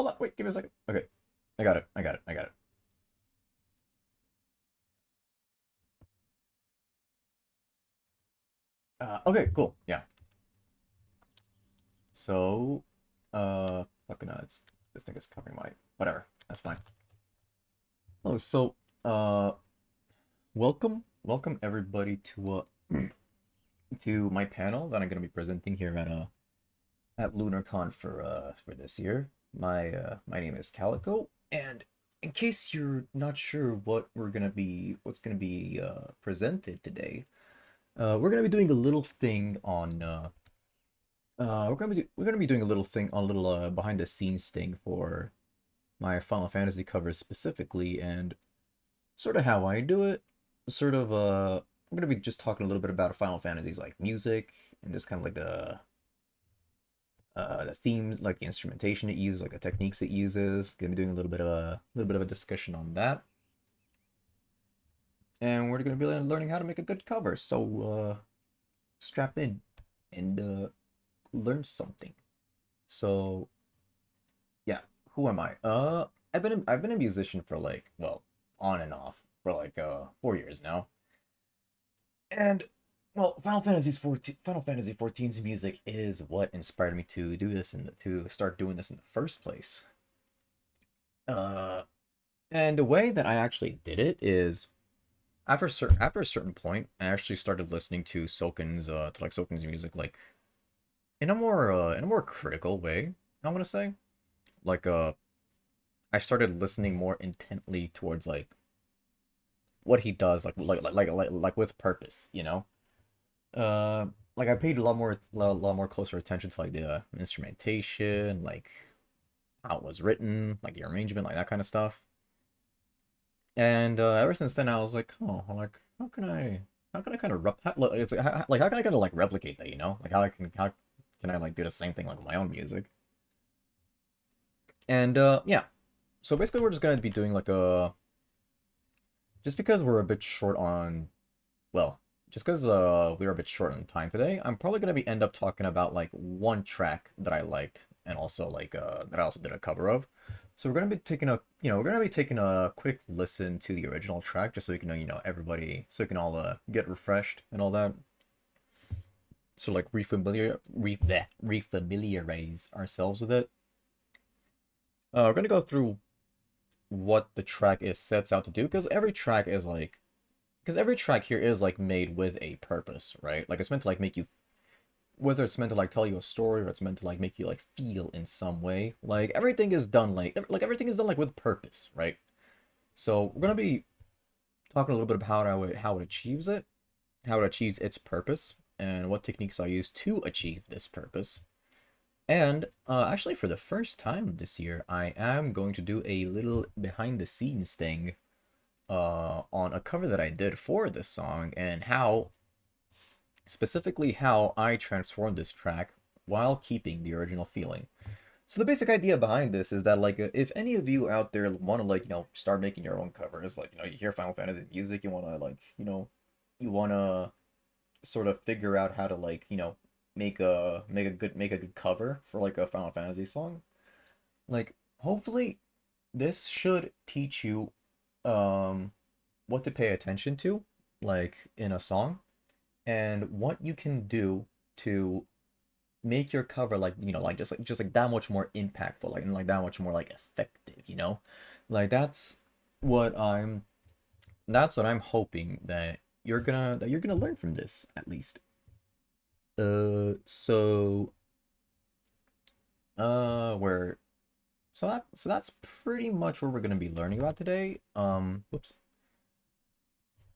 hold on, wait, give me a second. Okay, I got it, I got it, I got it. Okay, cool, yeah. So, fucking it's this thing is covering my whatever. That's fine. Oh, so, welcome everybody to my panel that I'm gonna be presenting here at LunarCon for this year. My name is Calico, and in case you're not sure what's gonna be presented today, we're gonna be doing a little thing on we're gonna be doing a little thing on a little behind the scenes thing for my Final Fantasy covers specifically, and sort of how I do it. Sort of I'm gonna be just talking a little bit about Final Fantasy's like music and just kind of like the themes, like the instrumentation it uses, like the techniques it uses. Gonna be doing a little bit of a discussion on that, and we're gonna be learning how to make a good cover. So strap in and learn something. So yeah, who am I? I've been a musician for like, well, on and off for like 4 years now. And well, Final Fantasy 14's music is what inspired me to do this and to start doing this in the first place. Uh and the way that I actually did it is after a certain point, I actually started listening to Soken's music like in a more critical way, I want to say. Like I started listening more intently towards like what he does, like with purpose, you know. Uh, like I paid a lot more closer attention to like the instrumentation, like how it was written, like the arrangement, like that kind of stuff. And ever since then, I was like, oh, like how can I kind of it's like how can I kind of like replicate that, you know? Like how can I like do the same thing like with my own music? And yeah, so basically we're just gonna be doing like a just because we're a bit short on well, just because we were a bit short on time today, I'm probably gonna be end up talking about like one track that I liked and also like that I also did a cover of. So we're gonna be taking a quick listen to the original track just so we can know, everybody so we can all get refreshed and all that. So like refamiliarize ourselves with it. We're gonna go through what the track is sets out to do because every track here is like made with a purpose, right? Like it's meant to like make you whether it's meant to like tell you a story or it's meant to like make you like feel in some way. Like everything is done like everything is done like with purpose, right? So we're gonna be talking a little bit about how it achieves it, how it achieves its purpose, and what techniques I use to achieve this purpose. And actually, for the first time this year, I am going to do a little behind the scenes thing on a cover that I did for this song and specifically how I transformed this track while keeping the original feeling. So the basic idea behind this is that like if any of you out there want to like start making your own covers, like you hear Final Fantasy music, you want to like you want to sort of figure out how to like make a good cover for like a Final Fantasy song. Like hopefully this should teach you um what to pay attention to like in a song and what you can do to make your cover like like just like that much more impactful like and like that much more like effective, like what i'm that's what I'm hoping that you're gonna learn from this at least. So where so that's pretty much what we're gonna be learning about today. Whoops.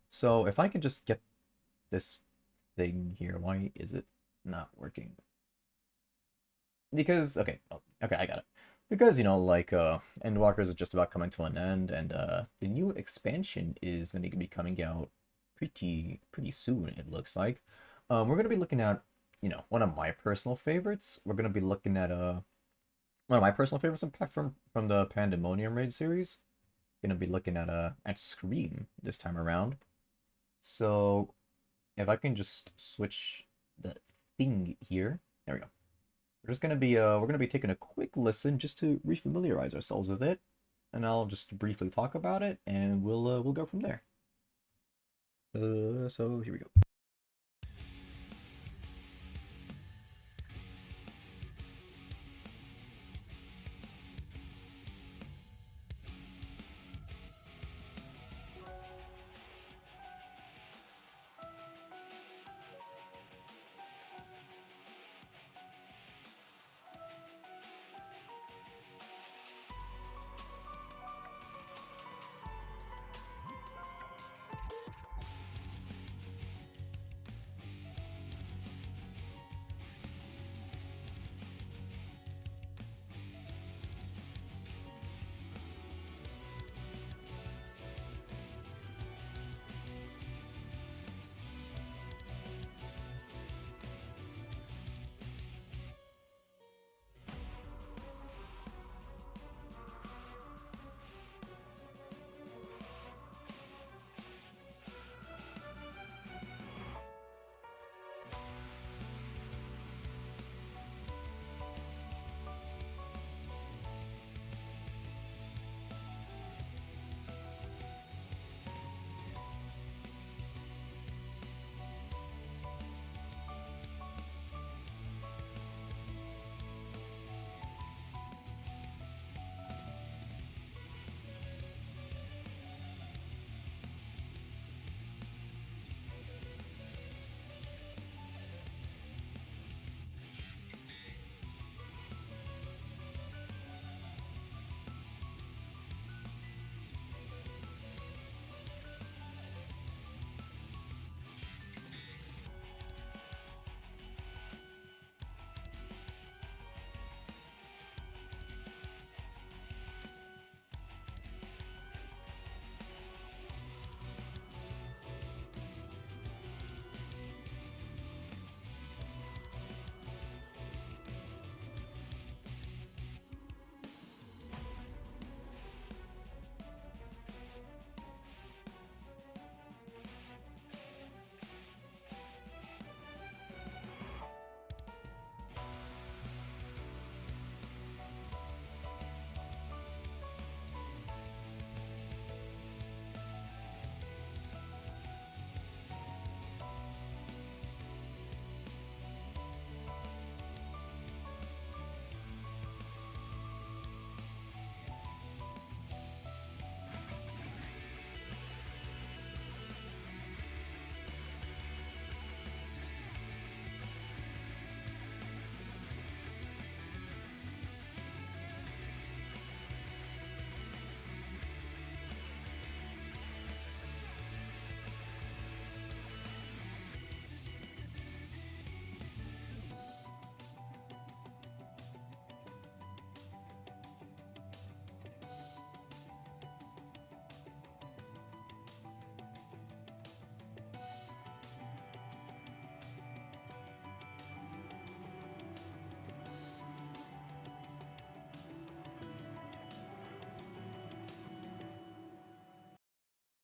So if I can just get this thing here, why is it not working? Because okay, oh, okay, I got it. Because like Endwalkers is just about coming to an end, and the new expansion is going to be coming out pretty soon. It looks like. We're going to be looking at one of my personal favorites. We're going to be looking at one of my personal favorites from the Pandemonium raid series. Going to be looking at Scream this time around. So if I can just switch the thing here, there we go. we're gonna be taking a quick listen just to refamiliarize ourselves with it, and I'll just briefly talk about it, and we'll go from there. So here we go.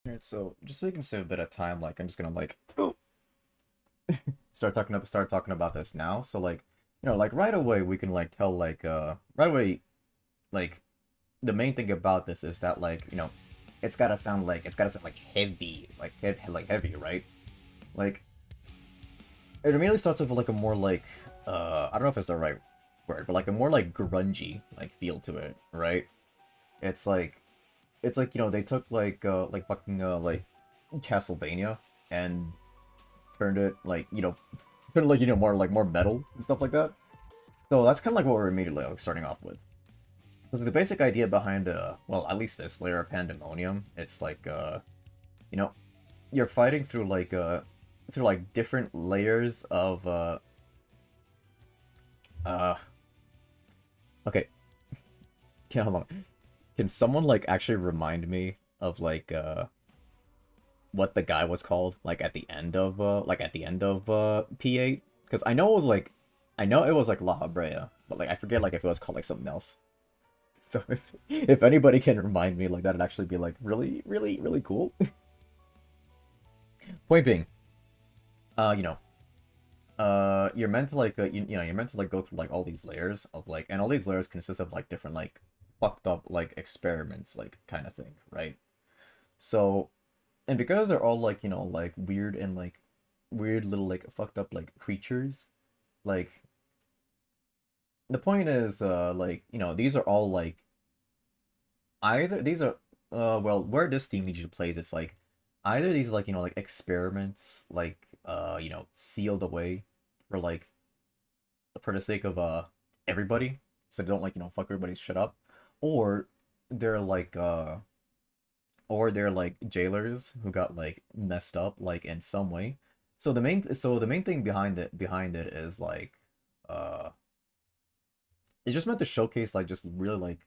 Alright, so just so you can save a bit of time, like I'm just gonna like start talking about this now. So like, like right away we can like tell like right away like the main thing about this is that like, it's gotta sound like heavy, like heavy, right? Like it immediately starts with like a more like I don't know if it's the right word, but like a more like grungy like feel to it, right? It's like they took like fucking like Castlevania and turned it like turned it like more metal and stuff like that. So that's kind of like what we're immediately like starting off with. Because the basic idea behind well, at least this layer of Pandemonium, it's like you know you're fighting through like different layers of uh okay. Can hold on. Can someone like actually remind me of like what the guy was called like at the end of P8? Because I know it was like La Habrea, but like I forget like if it was called like something else. So if anybody can remind me, like that'd actually be like really really really cool. Point being, uh you know you're meant to like you know you're meant to like go through like all these layers of like, and all these layers consist of like different like fucked up like experiments like kind of thing, right? So, and because they're all like, you know, like weird and like weird little like fucked up like creatures, like the point is like, you know, these are all like either these are well, where this theme usually plays, it's like either these like, you know, like experiments like you know, sealed away for like for the sake of everybody, so they don't like, you know, fuck everybody's shit up, or they're like or they're like jailers who got like messed up like in some way. So the main thing behind it is like uh it's just meant to showcase like just really like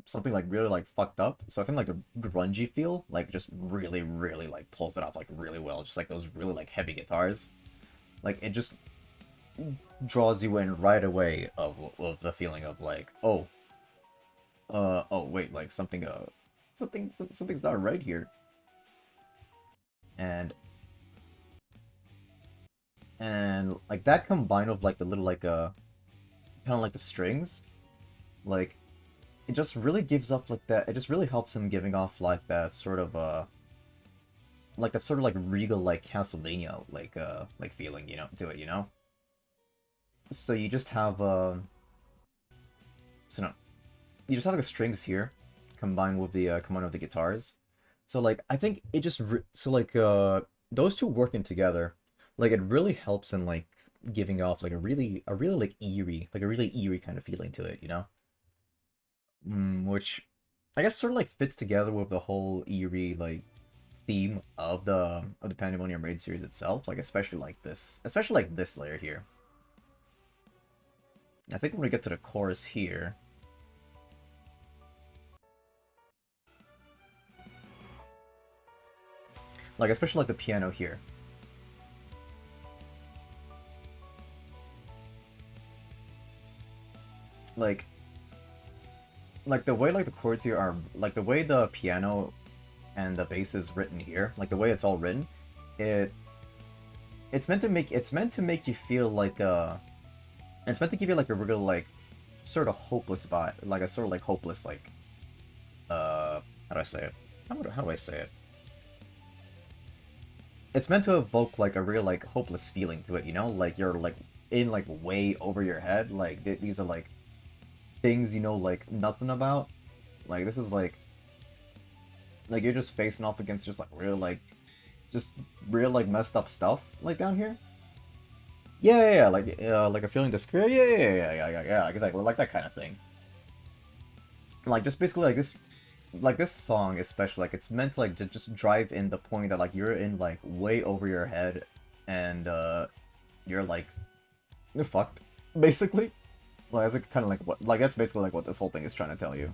something like really like fucked up. So I think like the grungy feel like just really like pulls it off like really well. Just like those really like heavy guitars. Like it just draws you in right away of the feeling of like, oh, oh wait, like something's not right here. And like that combined with like the little like kind of like the strings, like it just really gives up like that. It just really helps him giving off like that sort of like regal like Castlevania like feeling, you know, to it, you know. So you just have so no, you just have like the strings here combined with the guitars. So like I think it just so like those two working together, like it really helps in like giving off like a really like a really eerie kind of feeling to it, you know. Which I guess sort of like fits together with the whole eerie like theme of the Pandemonium Raid series itself, like especially like this layer here. I think when we get to the chorus here, like especially like the piano here, like the way like the chords here are like the way the piano and the bass is written here, like the way it's all written, it it's meant to make you feel like it's meant to give you like a real like sort of hopeless vibe, like a sort of like hopeless like how do I say it? How do I say it? It's meant to evoke like a real like hopeless feeling to it, you know? Like you're like in like way over your head. Like these are like things you know like nothing about. Like this is like you're just facing off against just real like messed up stuff like down here. Yeah, like a feeling despair. Yeah, exactly like that kind of thing. Like just basically like this song especially like it's meant to like to just drive in the point that like you're in like way over your head and you're like you're fucked basically. Like that's kind of like what like that's basically like what this whole thing is trying to tell you.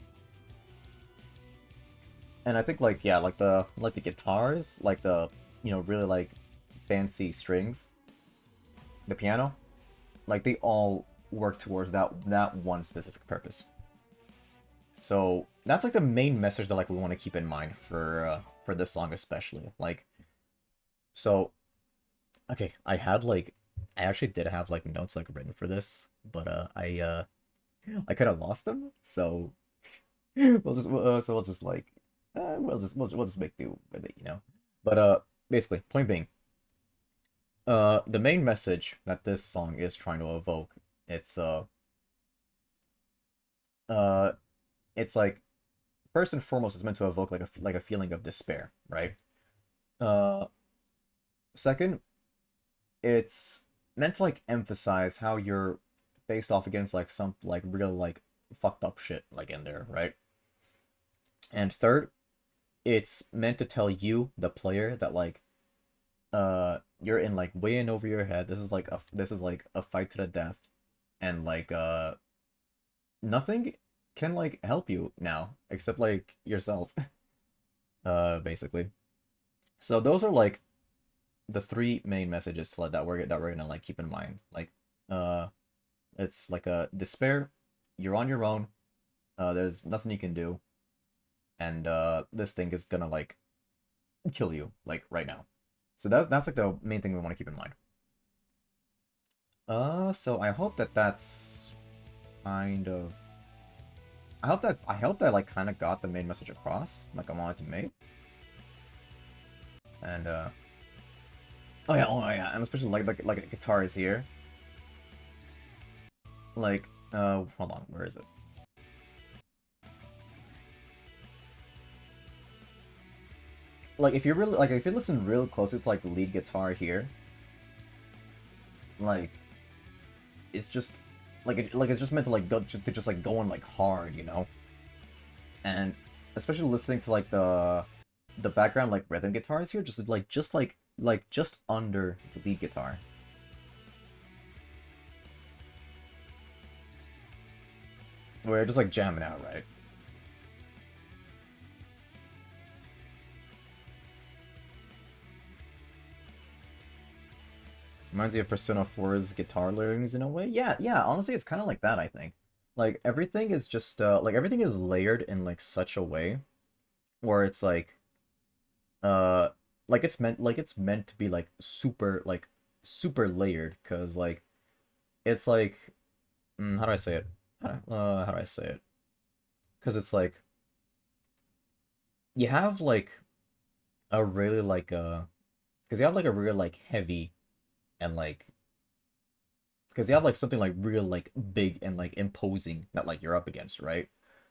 And I think like yeah like the guitars like the you know really like fancy strings, the piano, like they all work towards that one specific purpose. So that's like the main message that like we want to keep in mind for this song especially. Like so okay, I actually did have like notes like written for this, but I kind of lost them. So we'll just like we'll just make do with it, you know. But basically, point being, the main message that this song is trying to evoke, it's uh it's like first and foremost it's meant to evoke like a feeling of despair, right? Uh Second, it's meant to like emphasize how you're faced off against like some like real like fucked up shit like in there, right? And third, it's meant to tell you, the player, that like you're in like way in over your head. This is like a fight to the death, and like nothing can like help you now except like yourself, basically. So those are like the three main messages to, like, that we're gonna like keep in mind. Like uh it's like a despair, you're on your own, there's nothing you can do, and this thing is gonna like kill you like right now. So that's like the main thing we want to keep in mind. So I hope that that's kind of. I hope that like kind of got the main message across, like I wanted to make. And oh yeah, and especially like guitars here. Like hold on, where is it? Like if you really like if you listen real closely to like the lead guitar here, like it's just like it's just meant to like go just like going like hard, you know. And especially listening to like the background like rhythm guitars here, just under the lead guitar. We're just like jamming out, right? Reminds me of Persona 4's guitar layerings in a way. Yeah, yeah, honestly it's kind of like that, I think. Like everything is just like everything is layered in like such a way where it's uh like it's meant to be like super layered cuz like it's like how do I say it? How do I say it? Cuz it's like you have like a really like cuz you have like a real like heavy and like because you have like something like real like big and like imposing that like you're up against, right?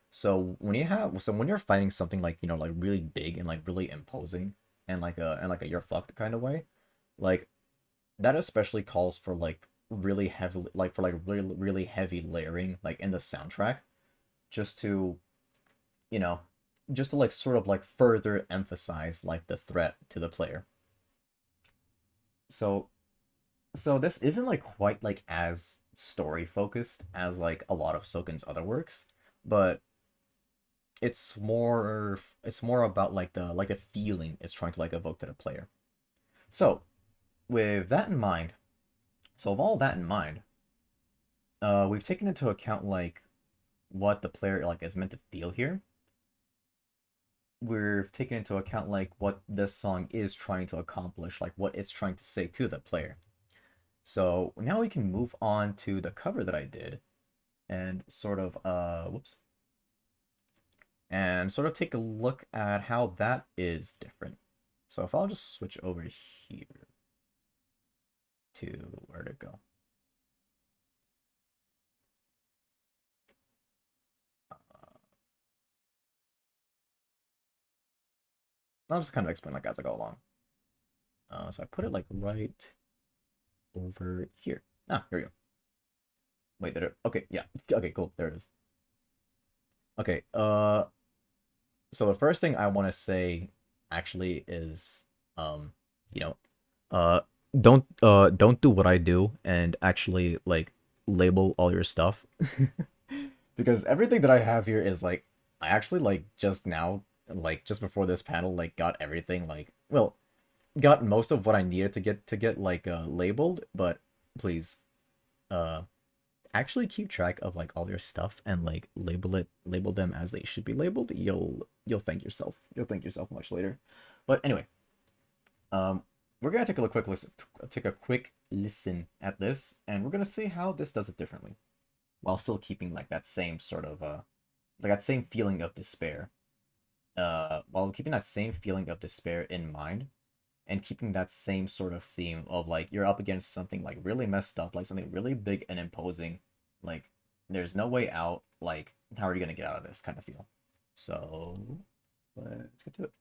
So when you're fighting something like like really big and like really imposing and like a you're fucked kind of way, like that especially calls for like really heavy like for like really heavy layering like in the soundtrack just to you know just to like sort of like further emphasize like the threat to the player. So So this isn't like quite like as story focused as like a lot of Soken's other works, but it's more about like the feeling it's trying to like evoke to the player. So with that in mind, so with all that in mind, we've taken into account like what the player like is meant to feel here. We've taken into account like what this song is trying to accomplish, like what it's trying to say to the player. So now we can move on to the cover that I did and sort of whoops and sort of take a look at how that is different. So if I'll just switch over here to where to go. I'll just kind of explain like as I go along. So I put it like right over here. Ah, here we go. Wait, did it? Okay, yeah. Okay, cool. There it is. Okay. So the first thing I want to say actually is, you know, uh, don't do what I do and actually like label all your stuff because everything that I have here is like I actually like just now like just before this panel like got everything like well got most of what I needed to get like labeled, but please uh actually keep track of like all your stuff and like label them as they should be labeled. You'll thank yourself. You'll thank yourself much later. But anyway, um we're gonna take a quick listen at this and we're gonna see how this does it differently while still keeping like that same sort of like that same feeling of despair. While keeping that same feeling of despair in mind and keeping that same sort of theme of like you're up against something like really messed up, like something really big and imposing, like there's no way out, like how are you gonna get out of this kind of feel. So let's get to it.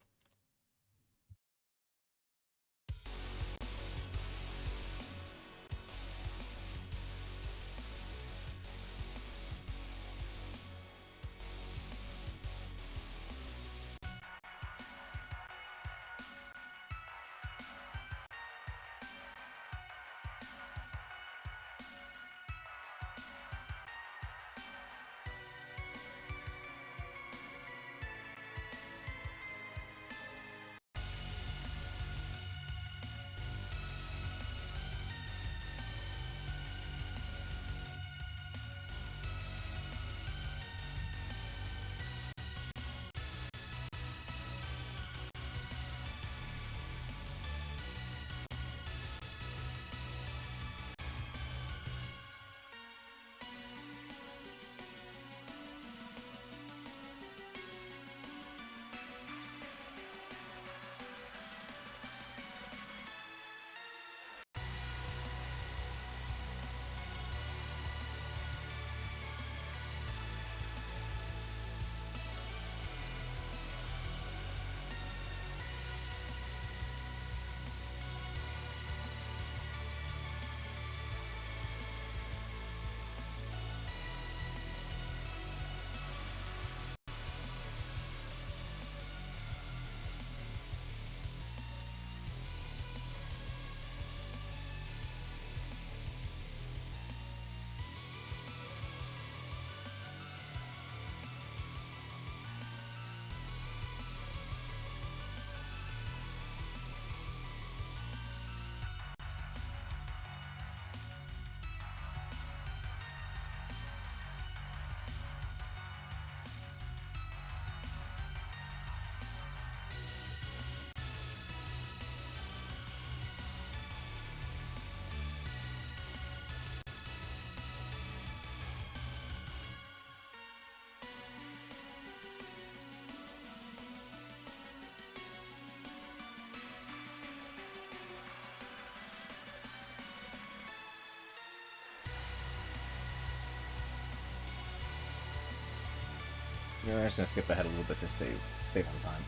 Yeah, I'm just gonna skip ahead a little bit to save on time.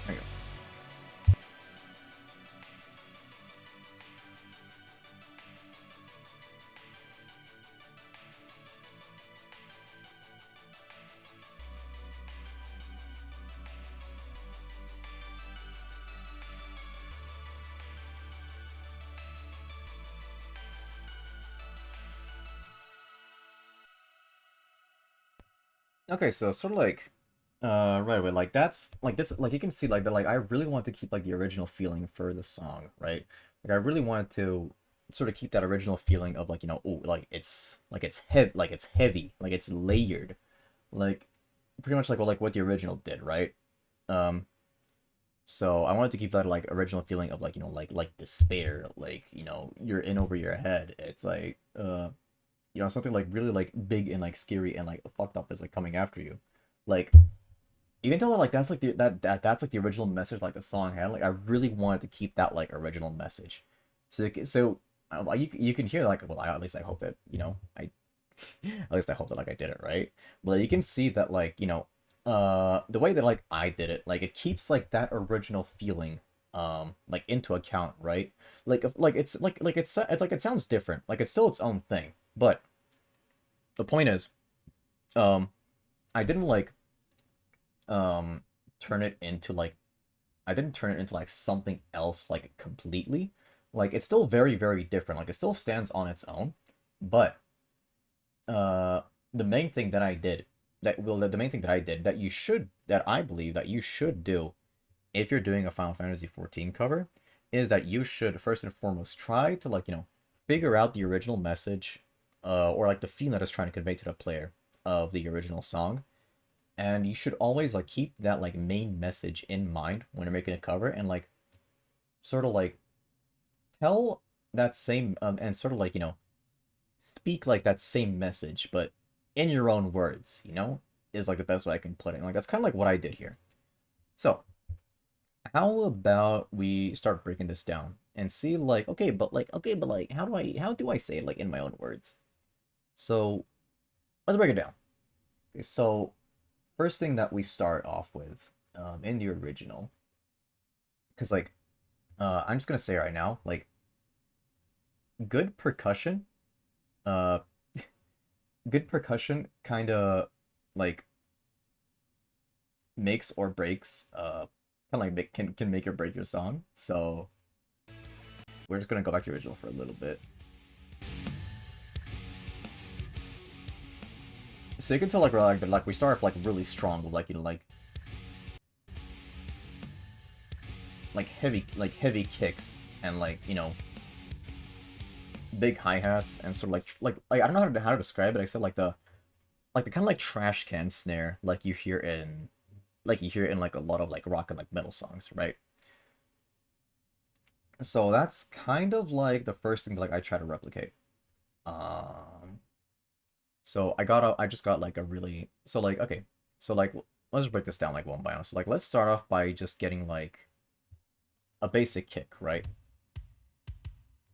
There you go. Okay, so sort of like right away, like that's like this, like you can see like that, like I really want to keep like the original feeling for the song, right? Like I really wanted to sort of keep that original feeling of like, oh, like it's heavy, like it's layered, like pretty much like what the original did, right? Um, so I wanted to keep that like original feeling of like, like despair, like, you're in over your head. It's like something like really like big and like scary and like fucked up is like coming after you. Like even though like that's like that's like the original message like the song had, like I really wanted to keep that like original message. So you can hear like, well, at least I hope that I at least I hope that like I did it right. But you can see that like the way that like I did it, like it keeps like that original feeling like into account, right? Like if like it's like it sounds different, like it's still its own thing, but the point is um I didn't like um turn it into like I didn't turn it into like something else like completely. Like it's still very, very different. Like it still stands on its own. But uh the main thing that I did the main thing that I did that I believe that you should do if you're doing a Final Fantasy 14 cover is that you should first and foremost try to like, figure out the original message or like the feeling that it's trying to convey to the player of the original song, and you should always like keep that like main message in mind when you're making a cover, and like sort of like tell that same and sort of like speak like that same message but in your own words, is like the best way I can put it. Like that's kind of like what I did here. So how about we start breaking this down and see like, okay but like how do I say it like in my own words? So let's break it down. Okay, so first thing that we start off with in the original, because like I'm just gonna say right now, like good percussion, uh, good percussion kind of like makes or breaks, kind of like can make or break your song. So we're just gonna go back to the original for a little bit. So you can tell like we start off like really strong with like like heavy kicks and like big hi hats and sort of like I don't know how to describe it except like the kind of like trash can snare like you hear in like a lot of like rock and like metal songs, right? So that's kind of like the first thing that like I try to replicate. Um, so I just got like a really so like okay, so like let's break this down like one by one. So like let's start off by just getting like a basic kick, right?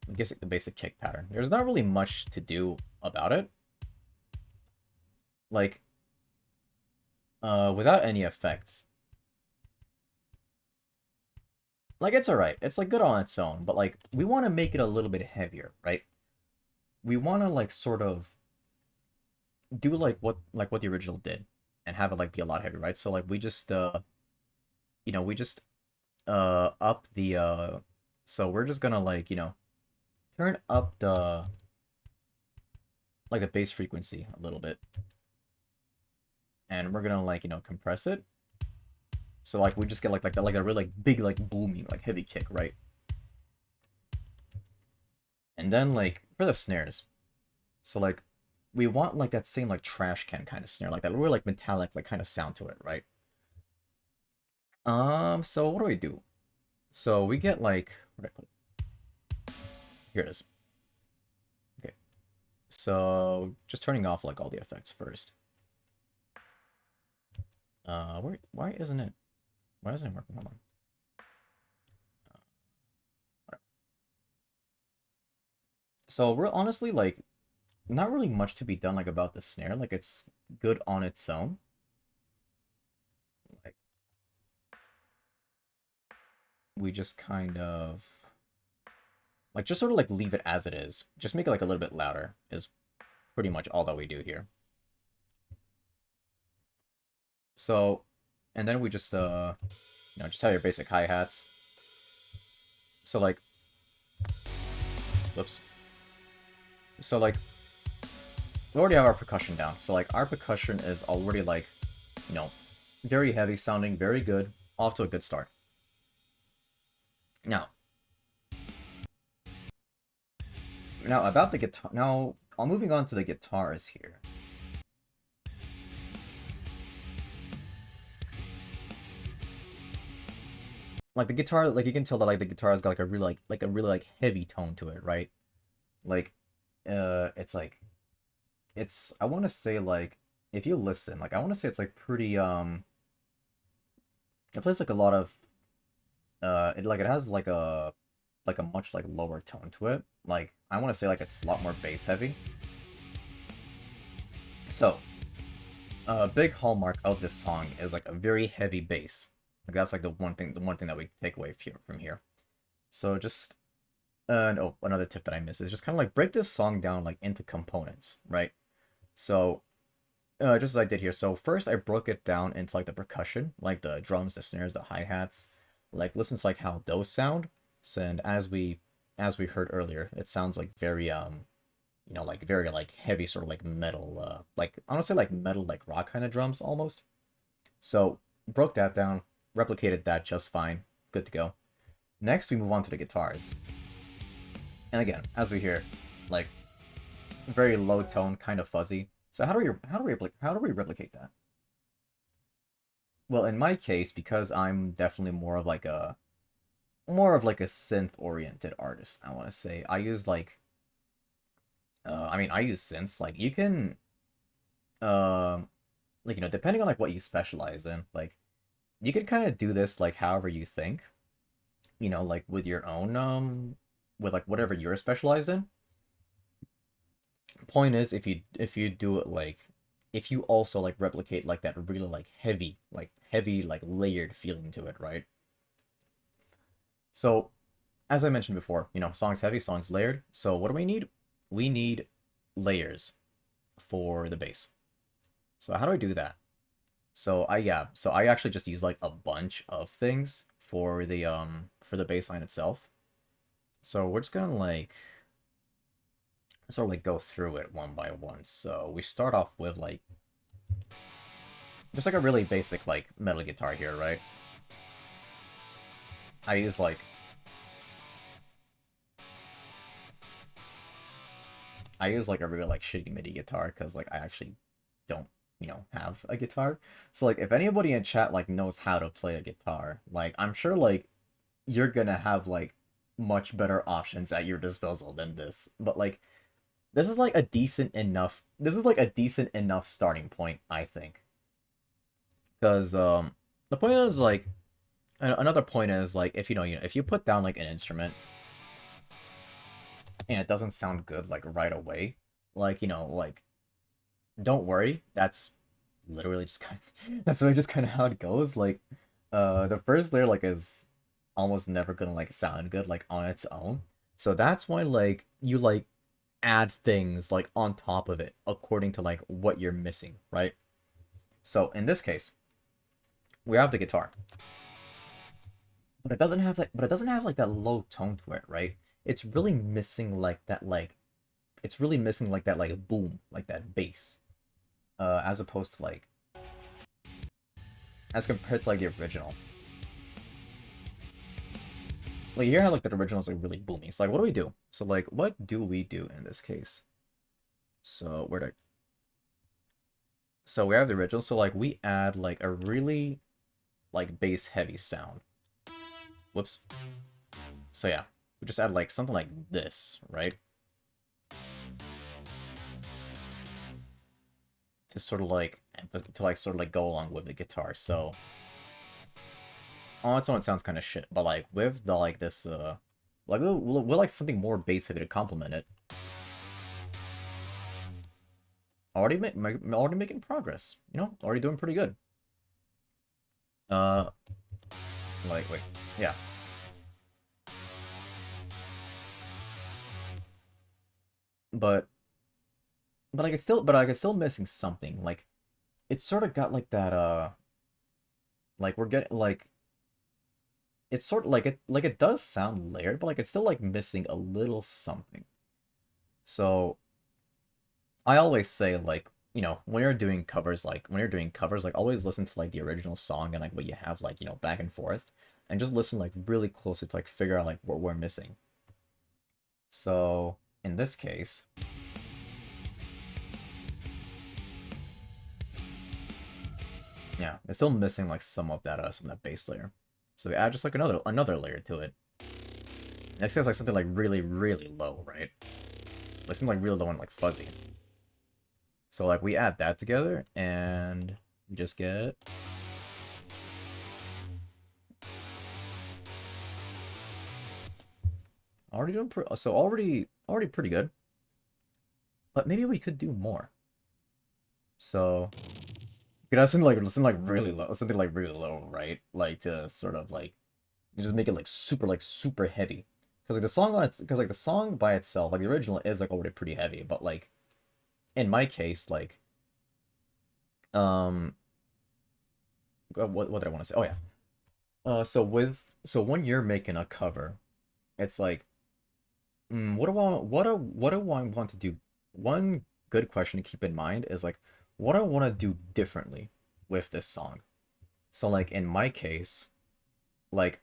I guess like the basic kick pattern. There's not really much to do about it. Like without any effects. Like it's alright. It's like good on its own, but like we want to make it a little bit heavier, right? We want to like sort of do like what the original did and have it like be a lot heavier, right? So like we just up the so we're just gonna like, turn up the bass frequency a little bit, and we're gonna like, compress it. So like we just get like a really like big like booming like heavy kick, right? And then like for the snares, so like we want like that same like trash can kind of snare, like that really like metallic like kind of sound to it, right? So what do we do? So we get like where did I put it? Here it is. Okay. So just turning off like all the effects first. Why isn't it? Why isn't it working? Hold on. So we're honestly like not really much to be done like about the snare. Like it's good on its own. Like we just kind of like just sort of like leave it as it is. Just make it like a little bit louder is pretty much all that we do here. So, and then we just just have your basic hi-hats. So like, whoops. So like, we already have our percussion down. So like, our percussion is already like, very heavy sounding, very good, off to a good start. Now about the guitar. Now, I'm moving on to the guitars here. Like the guitar, like you can tell that like the guitar has got like a really like heavy tone to it, right? Like, it's like I want to say like if you listen, like I want to say it's like pretty it plays like a lot of it has like a much like lower tone to it. Like I want to say like it's a lot more bass heavy. So, a big hallmark of this song is like a very heavy bass. Like that's like the one thing that we take away from here. So just oh, another tip that I missed is just kind of like break this song down like into components, right? So just as I did here. So first I broke it down into like the percussion, like the drums, the snares, the hi-hats. Like listen to like how those sound. So, and as we heard earlier, it sounds like very like very like heavy sort of like metal like I want to say like metal like rock kind of drums almost. So broke that down, replicated that just fine, good to go. Next we move on to the guitars. And again, as we hear, like very low tone, kind of fuzzy. So how do we replicate that? Well, in my case, because I'm definitely more of like a synth oriented artist, I want to say I use like I use synths. Like you can like depending on like what you specialize in, like you can kind of do this like however you think, like with your own with like whatever you're specialized in. Point is, if you do it like if you also like replicate like that really like heavy like layered feeling to it, right? So as I mentioned before, songs heavy, songs layered. So what do we need? We need layers for the bass. So how do I do that? So I actually just use like a bunch of things for the bass line itself. So we're just gonna like sort of like go through it one by one. So we start off with like just like a really basic like metal guitar here, right? I use like a really like shitty MIDI guitar because like I actually don't have a guitar. So like if anybody in chat like knows how to play a guitar, like I'm sure like you're gonna have like much better options at your disposal than this. But like this is like a decent enough starting point, I think. Because the point is like another point is like if if you put down like an instrument and it doesn't sound good like right away, like like don't worry, that's literally just kind of, that's really just kind of how it goes. Like the first layer like is almost never gonna like sound good like on its own. So that's why like you like add things like on top of it according to like what you're missing, right? So in this case, we have the guitar. But it doesn't have like that low tone to it, right? It's really missing like that like it's really missing like that like boom, like that bass. As opposed to like as compared to like the original. Like you hear how like the original is like really booming. So like what do we do? So like what do we do in this case? So so we have the original, so like we add like a really like bass heavy sound. Whoops. So yeah, we just add like something like this, right? To sort of like sort of like go along with the guitar. So on its own it sounds kind of shit, but like with the like this like we'll like something more bass heavy to complement it. already making progress. You know, already doing pretty good. Uh, wait, yeah. But like it's still missing something. Like it's sort of got like that like we're getting like it's sort of like it does sound layered, but like it's still like missing a little something. So I always say like, you know, when you're doing covers, like always listen to like the original song and like what you have like, you know, back and forth and just listen like really closely to like figure out like what we're missing. So in this case, yeah, it's still missing like some of that base layer. So we add just like another layer to it. And it sounds like something like really, really low, right? It seems like really low and like fuzzy. So like we add that together and we just get already doing so already pretty good. But maybe we could do more. So you could have something like really low, right? Like to sort of like you just make it like super heavy. Because like the song by itself, like the original is like already pretty heavy, but like in my case, like um what did I want to say? Oh yeah. So when you're making a cover, it's like what do I want to do? One good question to keep in mind is like what I want to do differently with this song. So like in my case, like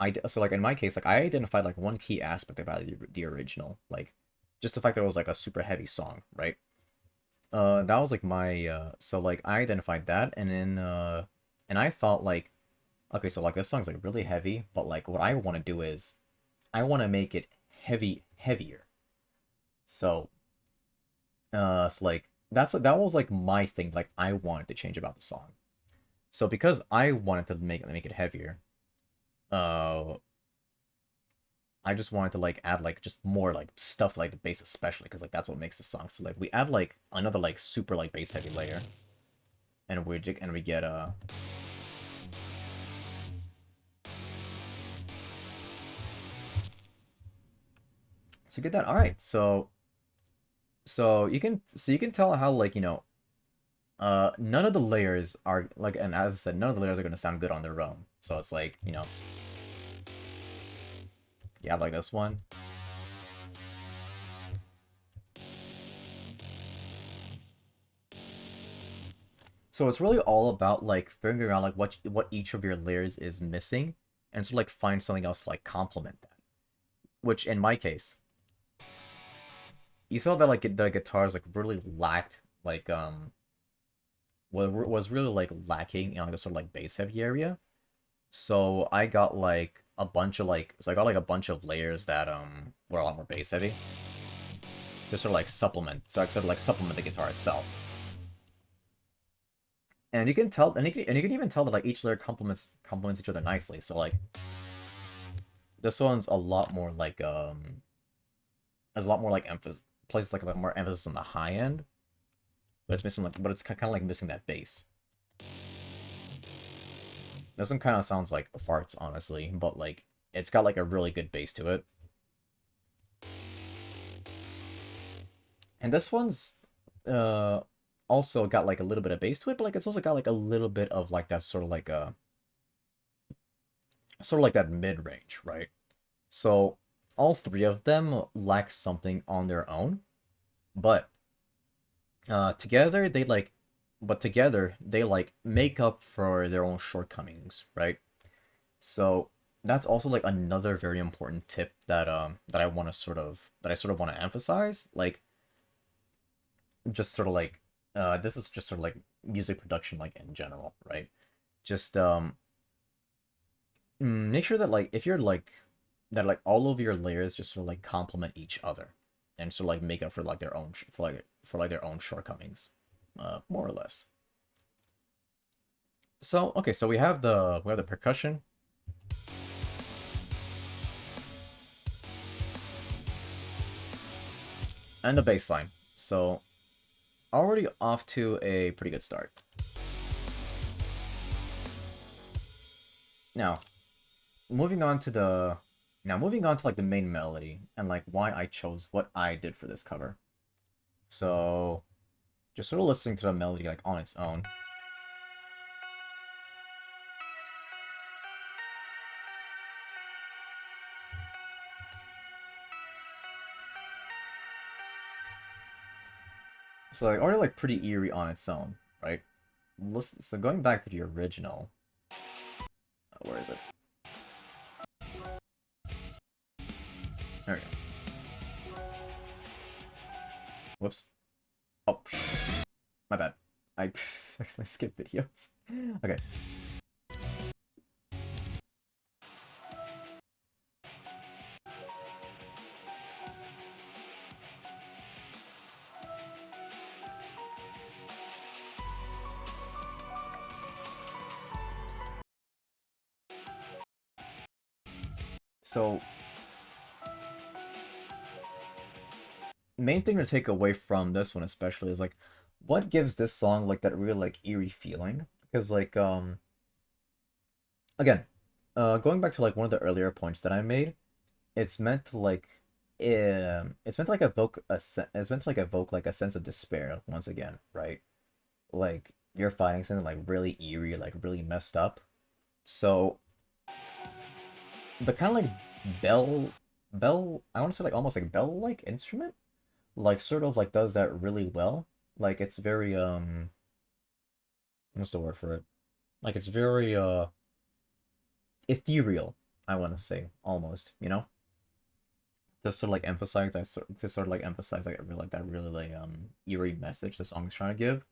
in my case, like I identified like one key aspect about the original, like just the fact that it was like a super heavy song, right? That was like my so like I identified that and then and I thought like okay, so like this song's like really heavy, but like what I want to do is I want to make it heavier. So so like that was like my thing like I wanted to change about the song. So because I wanted to make it heavier, uh I just wanted to like add like just more like stuff like the bass especially because like that's what makes the song. So like we add like another like super like bass heavy layer and we get so get that. All right. So you can tell how like, you know, none of the layers are like and as I said none of the layers are going to sound good on their own. So it's like, you know, you have like this one. So it's really all about like figuring out like what each of your layers is missing and sort of like find something else to like complement that. Which in my case, you saw that like the guitars like really lacked like was really like lacking in like a sort of like bass heavy area. So I got like a bunch of like so I got like a bunch of layers that were a lot more bass heavy to sort of like supplement so I sort of like supplement the guitar itself. And you can tell and you can even tell that like each layer complements each other nicely. So like this one's a lot more like has a lot more like emphasis places like a lot more emphasis on the high end, but it's missing like but it's kind of like missing that bass. This one kind of sounds like farts honestly, but like it's got like a really good bass to it. And this one's uh also got like a little bit of bass to it, but like it's also got like a little bit of like that sort of like that mid range, right? So all three of them lack something on their own, but together together they like make up for their own shortcomings, right? So that's also like another very important tip that I sort of want to emphasize. Like just sort of like this is just sort of like music production like in general, right? Just make sure that like if you're like that like all of your layers just sort of like complement each other and sort of like make up for like their own for like their own shortcomings, more or less. So okay, so we have the percussion and the bass line. So already off to a pretty good start. Now, moving on to like the main melody and like why I chose what I did for this cover. So, just sort of listening to the melody like on its own. So like already like pretty eerie on its own, right? Listen, so going back to the original, where is it? There we go. Whoops. Oh, my bad. I accidentally skipped videos. Okay. So, main thing to take away from this one especially is like, what gives this song like that really like eerie feeling? Because like again, going back to like one of the earlier points that I made, it's meant to like it's meant to like it's meant to like evoke like a sense of despair once again, right? Like you're fighting something like really eerie, like really messed up. So the kind of like I want to say like almost like bell like instrument, like sort of like does that really well. Like it's very what's the word for it? Like it's very ethereal, I want to say almost, you know? To sort of like emphasize that to sort of like emphasize like really like that really like eerie message the song is trying to give.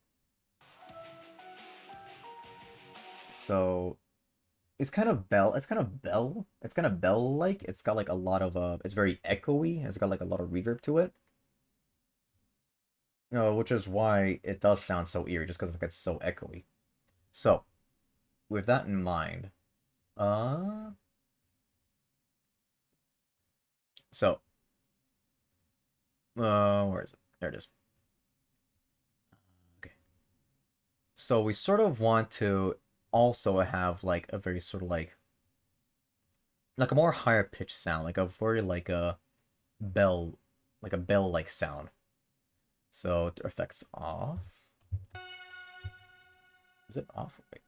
So it's kind of bell like. It's got like a lot of it's very echoey. It's got like a lot of reverb to it. Which is why it does sound so eerie, just because it's so echoey. So, with that in mind, uh, so, where is it? There it is. Okay. So we sort of want to also have like a very sort of like a more higher pitched sound, like a very bell, like a bell like sound. So effects off. Is it off? Wait.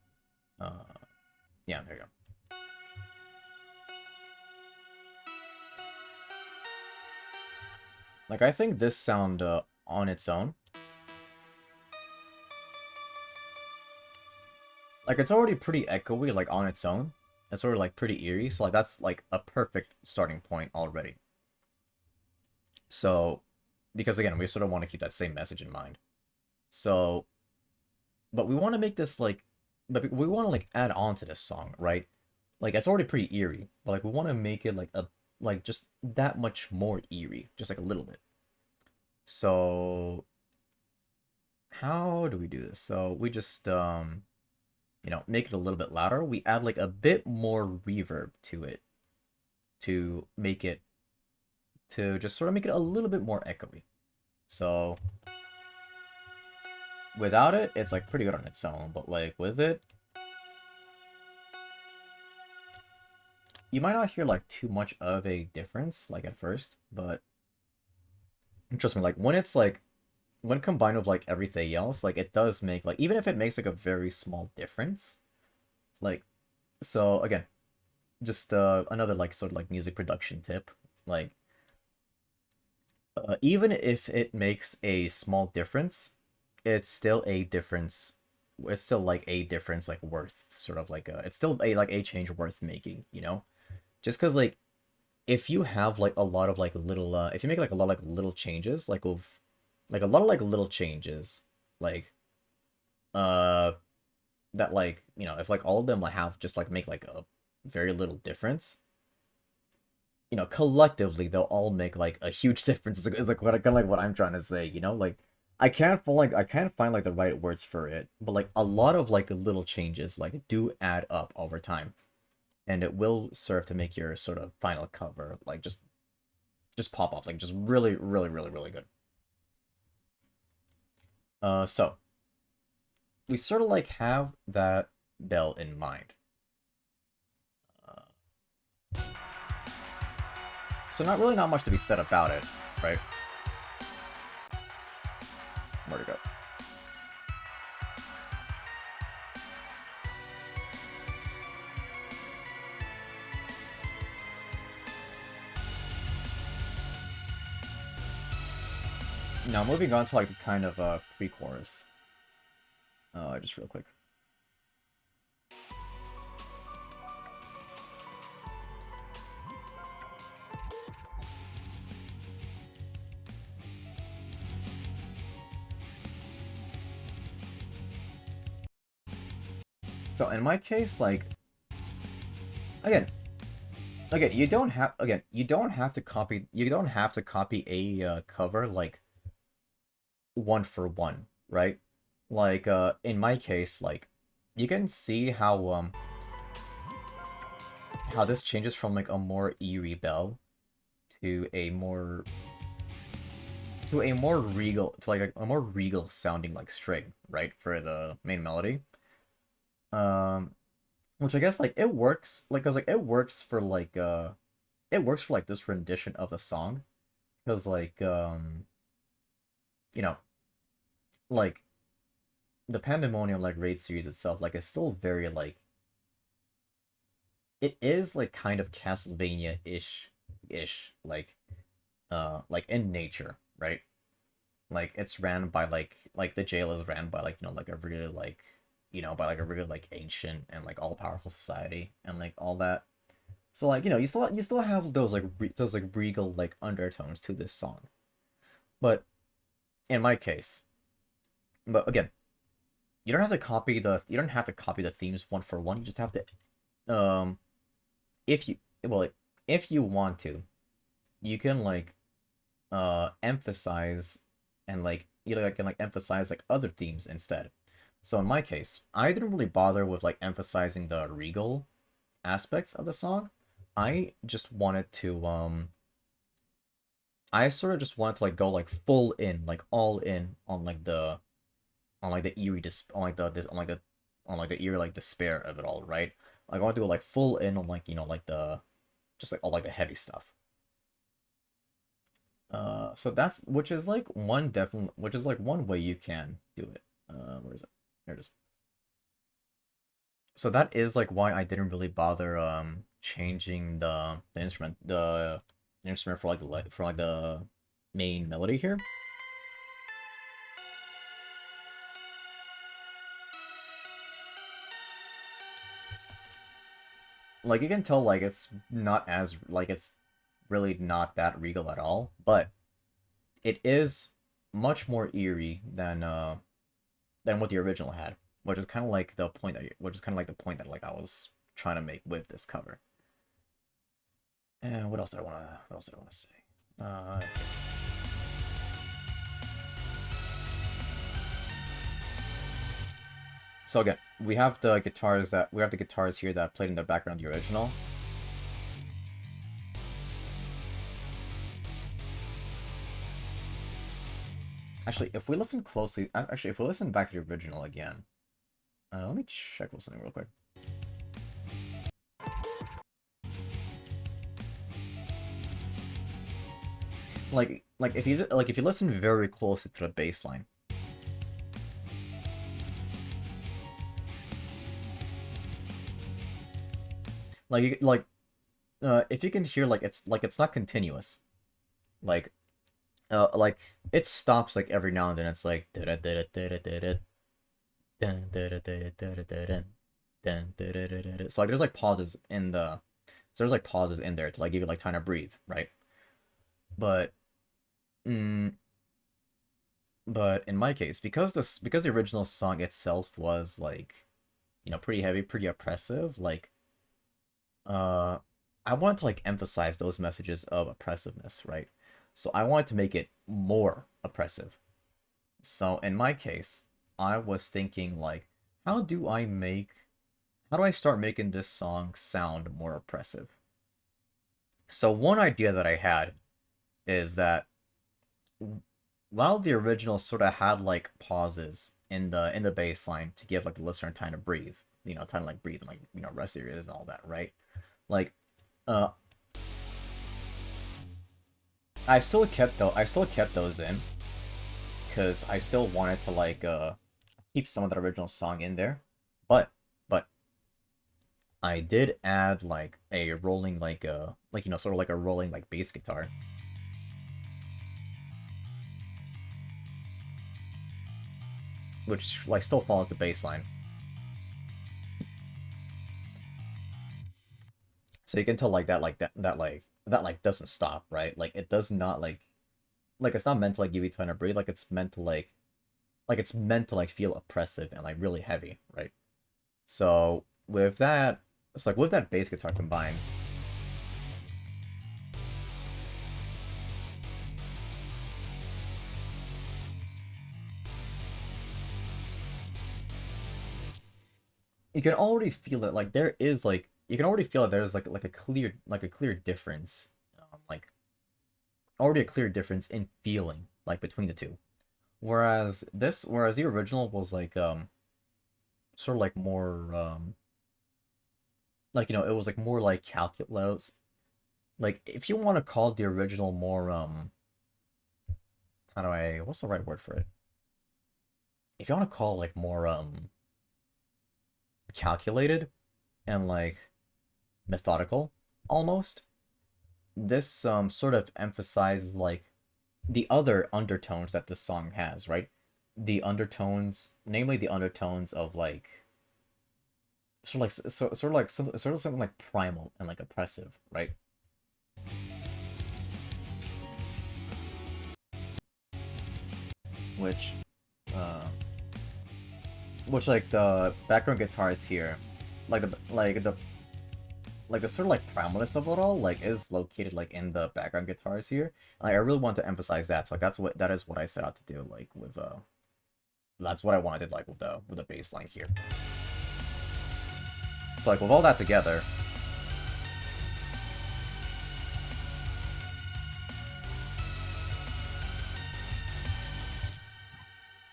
Yeah, there you go. Like I think this sound on its own, like it's already pretty echoey, like on its own. It's sort of like pretty eerie, so like that's like a perfect starting point already. So, because again, we sort of want to keep that same message in mind. So, but we want to make this like, but we want to like add on to this song, right? Like it's already pretty eerie, but like we want to make it like a like just that much more eerie, just like a little bit. So, how do we do this? So we just make it a little bit louder. We add like a bit more reverb to it to make it to just sort of make it a little bit more echoey. So without it, it's like pretty good on its own, but like with it, you might not hear like too much of a difference like at first, but trust me, like when combined with like everything else, like it does make like even if it makes like a very small difference, like so again, just another like sort of like music production tip, like even if it makes a small difference, it's still a difference. It's still like a difference, like worth sort of like it's still a like a change worth making, you know? Just because like if you have like a lot of like little if you make like a lot of like little changes, like of like a lot of like little changes, like uh that like if like all of them like have just like make like a very little difference, collectively they'll all make like a huge difference. Is like what kind of like what I'm trying to say, like I can't find like the right words for it, but like a lot of like little changes like do add up over time, and it will serve to make your sort of final cover like just pop off, like just really really really really good. So we sort of like have that bell in mind. Uh, so not much to be said about it, right? Where to go? Now moving on to like the kind of pre-chorus. Just real quick. So in my case, like again, you don't have to copy a cover like one for one, right? Like in my case, like you can see how this changes from like a more eerie bell to a more regal to like a more regal sounding like string, right? For the main melody. Um which I guess like it works like cuz like it works for like this rendition of the song cuz like you know, like the Pandemonium like raid series itself like is still very it is like kind of Castlevania-ish like in nature, right? Like it's ran by like the jail is ran by like like a really by like a really like ancient and like all powerful society and like all that. So like you still have those those like regal like undertones to this song. But in my case, but again, you don't have to copy the themes one for one. You just have to if you well like, if you want to, you can like emphasize and like can like emphasize like other themes instead. So in my case, I didn't really bother with like emphasizing the regal aspects of the song. I just wanted to I sort of just wanted to like go like full in, like all in on like the eerie on like the this on like the eerie like despair of it all, right? Like I want to go like full in on like like the just like all like the heavy stuff. So that's which is like one way you can do it. Where is it? Here it is. So that is like why I didn't really bother changing the instrument for like for like the main melody here. Like you can tell like it's not as like it's really not that regal at all, but it is much more eerie than what the original had, which is kind of like the point which is kind of like the point that like I was trying to make with this cover. And what else did I want to say? Uh, so again, we have the guitars here that played in the background of the original. Actually, if we listen closely, actually, if we listen back to the original again, let me check something real quick. Like if you listen very closely to the bass line, if you can hear like it's not continuous, like like it stops like every now and then. It's like so like there's like pauses in the so there's like pauses in there to like give you like time to breathe, right? But mm, but in my case, because the original song itself was like pretty heavy, pretty oppressive, like uh I wanted to like emphasize those messages of oppressiveness, right? So I wanted to make it more oppressive. So in my case, I was thinking like, how do I make how do I start making this song sound more oppressive? So one idea that I had is that while the original sort of had like pauses in the bass line to give like the listener time to breathe, time to like breathe and like rest your ears and all that, right? Like, uh, I still kept those in because I still wanted to like keep some of the original song in there, but but I did add like a rolling like sort of like a rolling like bass guitar, which like still follows the bass line. So you can tell that like doesn't stop, right? Like it does not like it's not meant to like give you time to breathe, like it's meant to like it's meant to like feel oppressive and like really heavy, right? So with that, it's like with that bass guitar combined, you can already feel it. Like there is like you can already feel that there's like a clear difference, like already a clear difference in feeling like between the two. Whereas the original was like sort of like more like it was like more like calculus. Like if you want to call the original more how do I what's the right word for it? If you want to call it like more calculated and like methodical almost, this sort of emphasizes like the other undertones that this song has, right? The undertones, namely the undertones of like sort of something like primal and like oppressive, right? Which uh which like the background guitars here, like the sort of like primalness of it all like is located like in the background guitars here. Like I really want to emphasize that. So like that is what I set out to do like with that's what I wanted like with the bass line here. So like with all that together,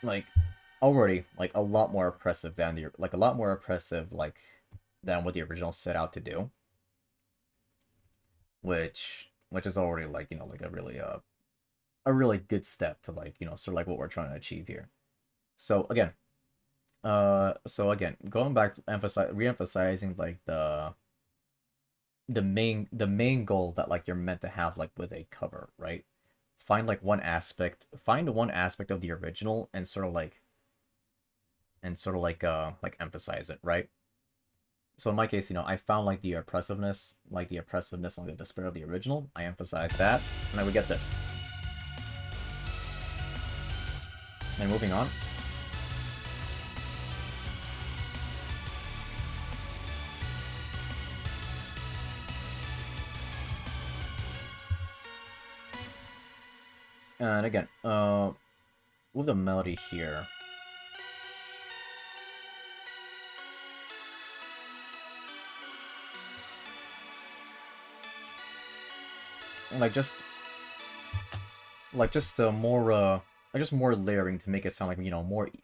like already like a lot more oppressive than the like a lot more oppressive like than what the original set out to do, which is already like like a really good step to like sort of like what we're trying to achieve here. So again, going back to re-emphasizing like the main goal that like you're meant to have like with a cover, right? Find one aspect of the original and sort of like emphasize it, right? So in my case, I found like the oppressiveness and the despair of the original. I emphasize that, and then we get this. And moving on. And again, with the melody here, like just more like just more layering to make it sound like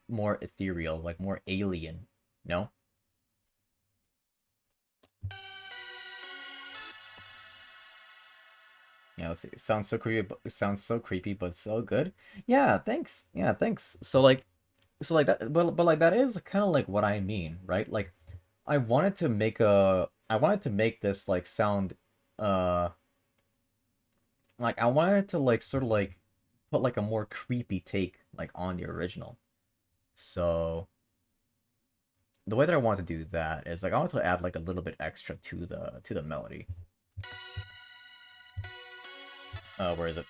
more ethereal, like more alien, no? Yeah, let's see. It sounds so creepy, but so good. Yeah, thanks. Yeah, thanks. So like that, but like that is kind of like what I mean, right? Like I wanted to make this like sound, uh, like I wanted to like sort of like put like a more creepy take like on the original. So the way that I want to do that is like I want to add like a little bit extra to the melody. Where is it?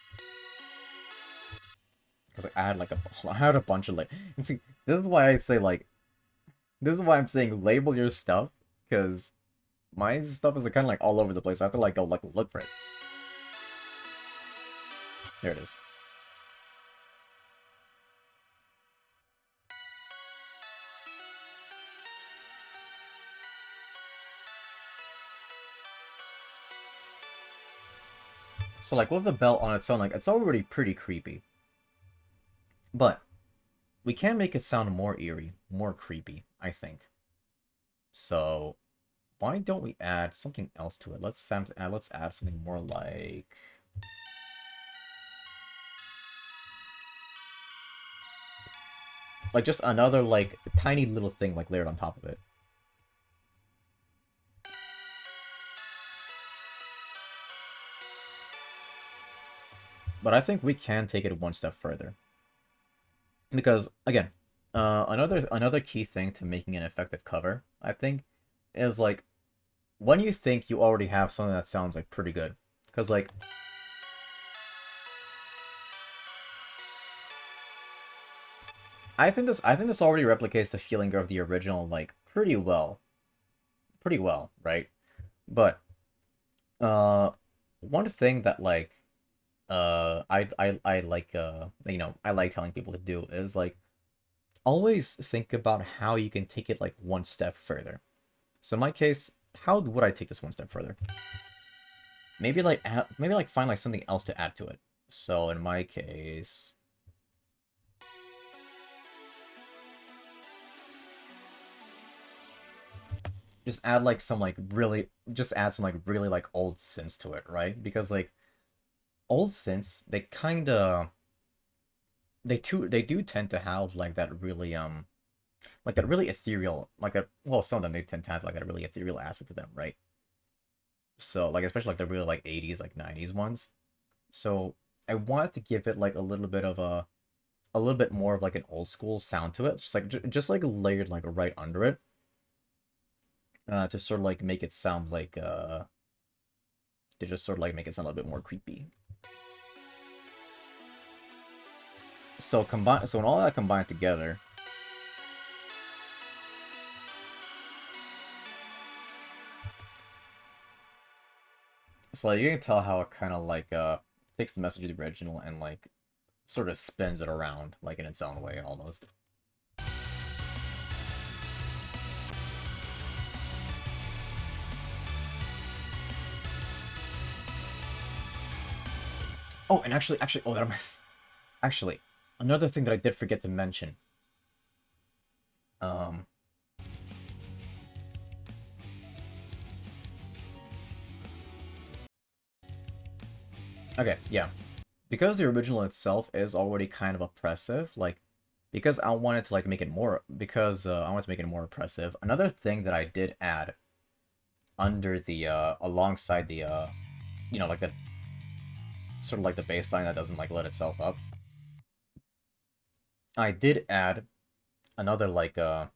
Because like, I had like a I had a bunch of like. And see, this is why I say like this is why I'm saying label your stuff because my stuff is kind of like all over the place. I have to like go like look for it. There it is. So like with the belt on its own, like it's already pretty creepy. But we can make it sound more eerie, more creepy, I think. So why don't we add something else to it? Let's add something more like just another like tiny little thing like layered on top of it. But I think we can take it one step further. Because again, another key thing to making an effective cover, I think, is like when you think you already have something that sounds like pretty good. Because like I think this already replicates the feeling of the original like pretty well. Pretty well, right? But uh one thing that like I like I like telling people to do is like always think about how you can take it like one step further. So in my case, how would I take this one step further? Maybe like find like something else to add to it. So in my case, just add like some like really just add some like really like old synths to it, right? Because like old synths, they do tend to have like that really ethereal like a well some of them they tend to have like a really ethereal aspect to them, right? So like especially like the real like 80s like 90s ones. So I wanted to give it like a little bit more of like an old school sound to it, just like layered like right under it, to sort of like make it sound like to just sort of like make it sound a little bit more creepy. So when all that combined together, so like you can tell how it kind of like takes the message of the original and like sort of spins it around like in its own way almost. Oh, and actually, oh, actually, another thing that I did forget to mention. Um, okay, yeah, because the original itself is already kind of oppressive, like because I wanted to like make it more because I wanted to make it more oppressive. Another thing that I did add under the alongside the like the sort of like the baseline that doesn't like let itself up. I did add another like I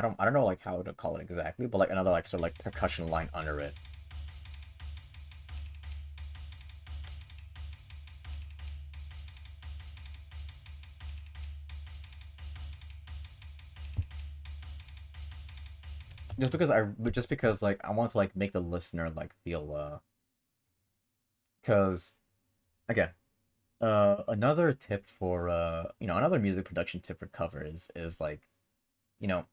don't know like how to call it exactly, but like another like sort of like percussion line under it. Just because like I want to like make the listener like feel because again another tip for another music production tip for covers is like you know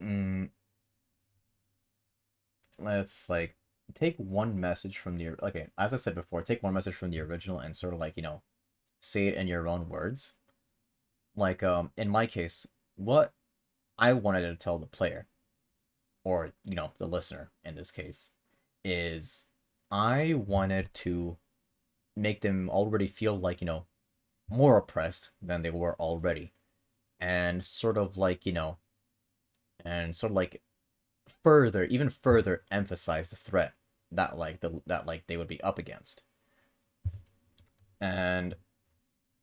mm, let's like take one message from the okay as I said before, take one message from the original and sort of like say it in your own words. Like in my case, what I wanted to tell the player, or the listener in this case, is I wanted to make them already feel like more oppressed than they were already, and sort of like and sort of like even further emphasize the threat that like they would be up against. And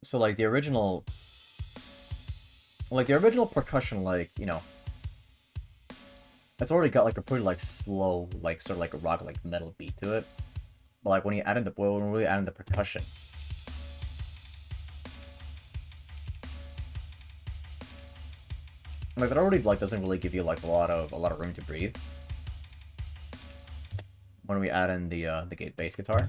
so like the original percussion, like it's already got like a pretty like slow, like sort of like a rock like metal beat to it. But like when we add in the percussion, like that already like doesn't really give you like a lot of room to breathe. When we add in the gate bass guitar.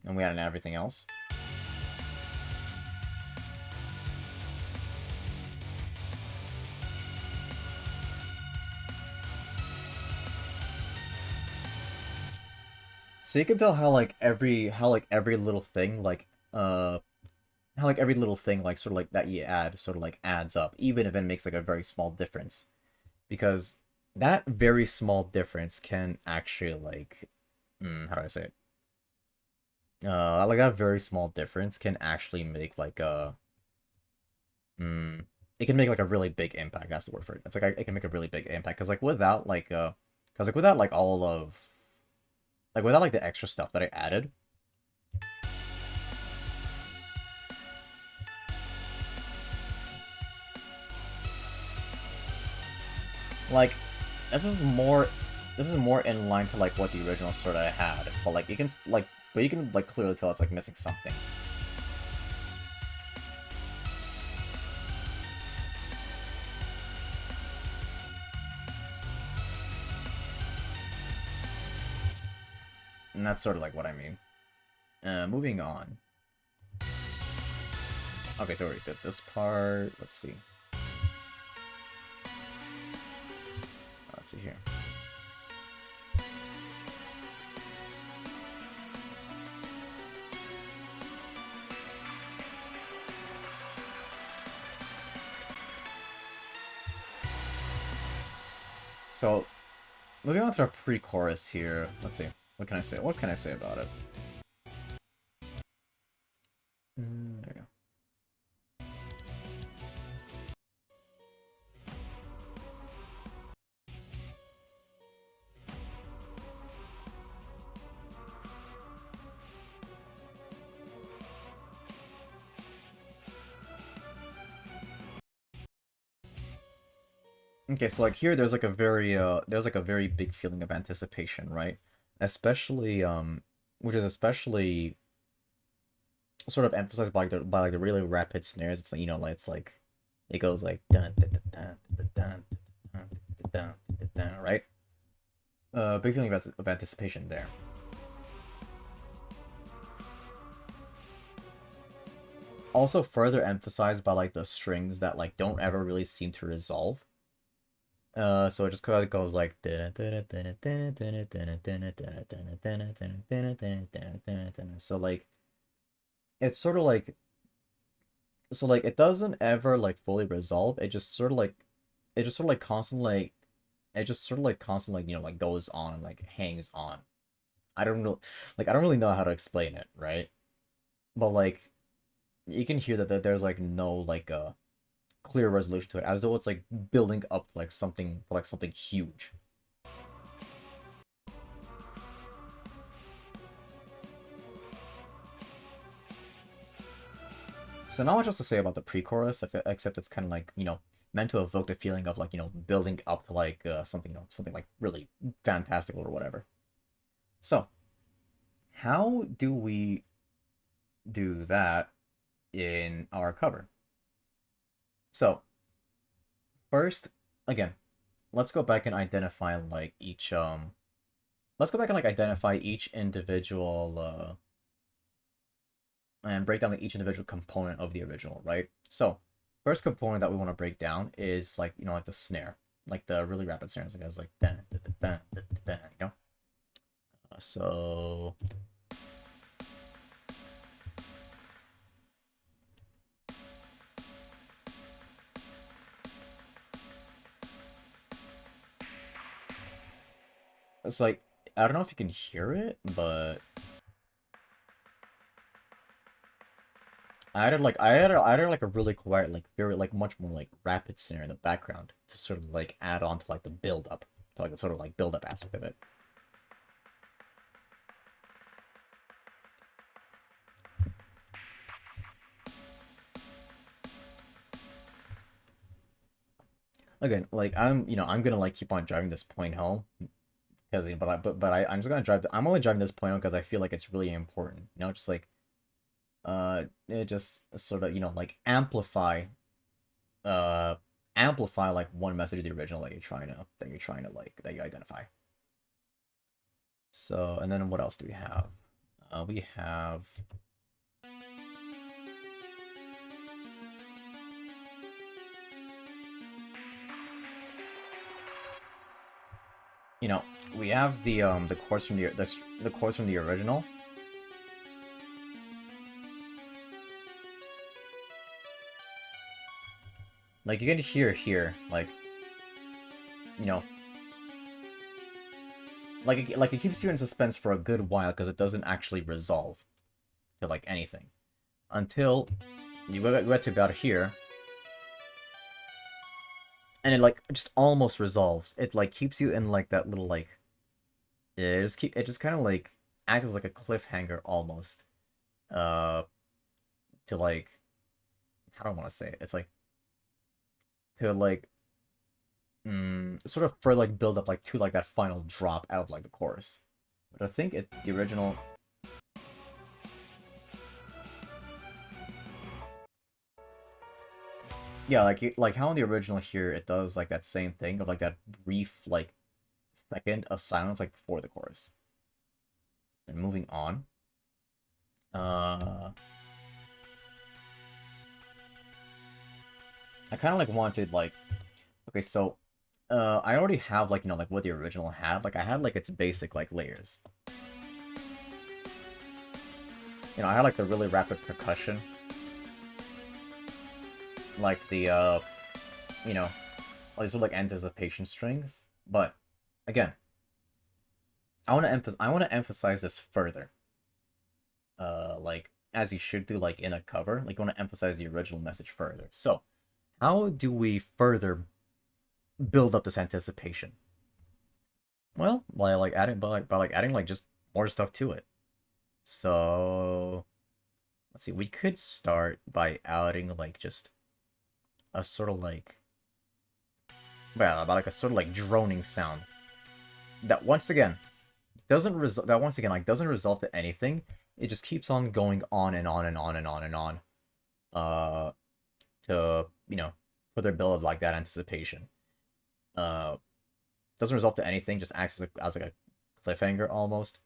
And we add in everything else. So you can tell how every little thing how like every little thing like sort of like that you add sort of like adds up, even if it makes like a very small difference. Because that very small difference can actually like how do I say it? Like that very small difference can actually make like a mm, it can make like a really big impact. That's the word for it. It's like it can make a really big impact because like without like all of like without like the extra stuff that I added, like this is more this is more in line to like what the original sort of had, but like you can like clearly tell it's like missing something. And that's sort of like what I mean. Moving on. Okay, so we did this part. Let's see. Let's see here. So, moving on to our pre-chorus here. Let's see. What can I say? What can I say about it? There we go. Okay, so like here there's like a very big feeling of anticipation, right? Especially which is especially sort of emphasized by like the really rapid snares. It's like like it's like it goes like dun dun dun dun dun dun dun dun dun dun, right? Big feeling of anticipation there. Also further emphasized by like the strings that like don't ever really seem to resolve. So it just kind of goes like so like it's sort of like it doesn't ever like fully resolve. It just sort of like constantly it just sort of like constantly like like goes on and like hangs on. I don't really know how to explain it, right? But like you can hear that there's like no like clear resolution to it, as though it's like building up to like something huge. So not much else to say about the pre-chorus, except it's kind of like meant to evoke the feeling of like building up to like something something like really fantastical or whatever. So how do we do that in our cover? So first, again, let's go back and identify like each let's go back and like identify each individual and break down like each individual component of the original, right? So first component that we want to break down is like like the snare, like the really rapid snares, like as like dun, dun, dun, dun, dun, dun, dun, so it's like I don't know if you can hear it, but I added like a really quiet, like very like much more like rapid snare in the background to sort of like add on to like the build up, to like the sort of like build up aspect of it. Again, like I'm gonna like keep on driving this point home because I'm just gonna I'm only driving this point home because I feel like it's really important. Just like it just sort of like uh amplify like one message of the original that you're trying to like that you identify. So and then what else do we have? We have you know, we have the chords from the chords from the original. Like you can hear here, like, you know, like it keeps you in suspense for a good while because it doesn't actually resolve to like anything until you get to about here, and it like just almost resolves. It like keeps you in like that little like it just kind of like acts as like a cliffhanger almost. Uh, to like how do I want to say it? It's like to like sort of for like build up like to like that final drop out of like the chorus. But I think the original. Yeah, like how in the original here it does like that same thing of like that brief like second of silence like before the chorus. And moving on. Uh I kind of like wanted like okay, so I already have like like what the original had. Like I had like its basic like layers. I had like the really rapid percussion, like the you know, like sort of like anticipation strings. But again, I want to emphasize this further. Like as you should do like in a cover, like you want to emphasize the original message further. So, how do we further build up this anticipation? Well, by like adding like just more stuff to it. So, let's see. We could start by adding like just a sort of like well, about like a sort of like droning sound that once again doesn't resolve to anything. It just keeps on going on and on and on and on and on. Uh, to further build like that anticipation. Uh, doesn't result to anything. Just acts as like a cliffhanger almost.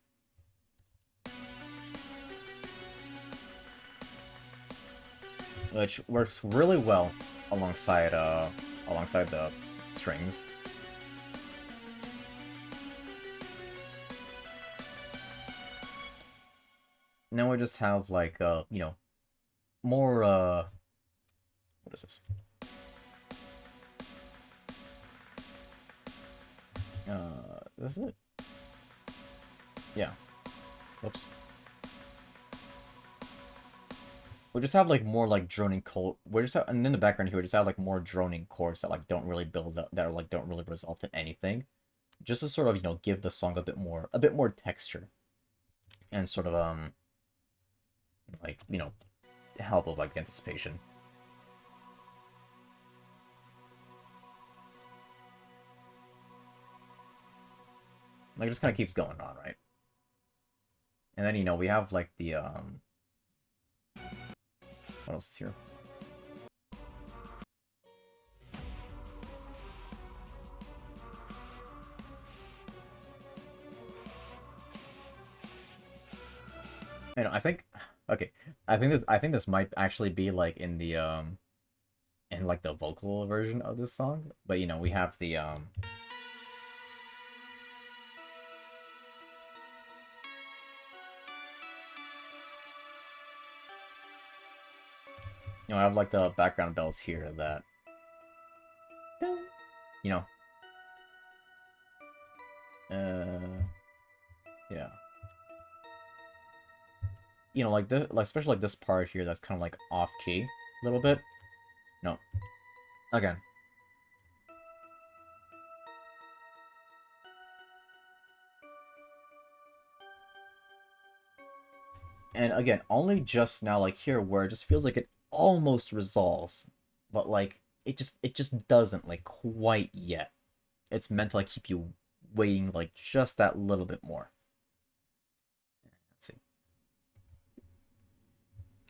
Which works really well alongside the strings. Now we just have like more what is this? This is it. Yeah. Whoops. We just have like more like droning chord. And in the background here, we just have like more droning chords that like don't really build up, that are, like don't really resolve to anything. Just to sort of give the song a bit more texture, and sort of like help with like the anticipation. Like it just kind of keeps going on, right? And then we have like the what else is here? And I think okay, I think this might actually be like in like the vocal version of this song, but we have the I have like the background bells here that you know uh yeah, like this, like especially like this part here that's kind of like off key a little bit. No, again. And again, only just now, like here, where it just feels like it almost resolves, but like it just doesn't like quite yet. It's meant to like keep you waiting like just that little bit more. Let's see.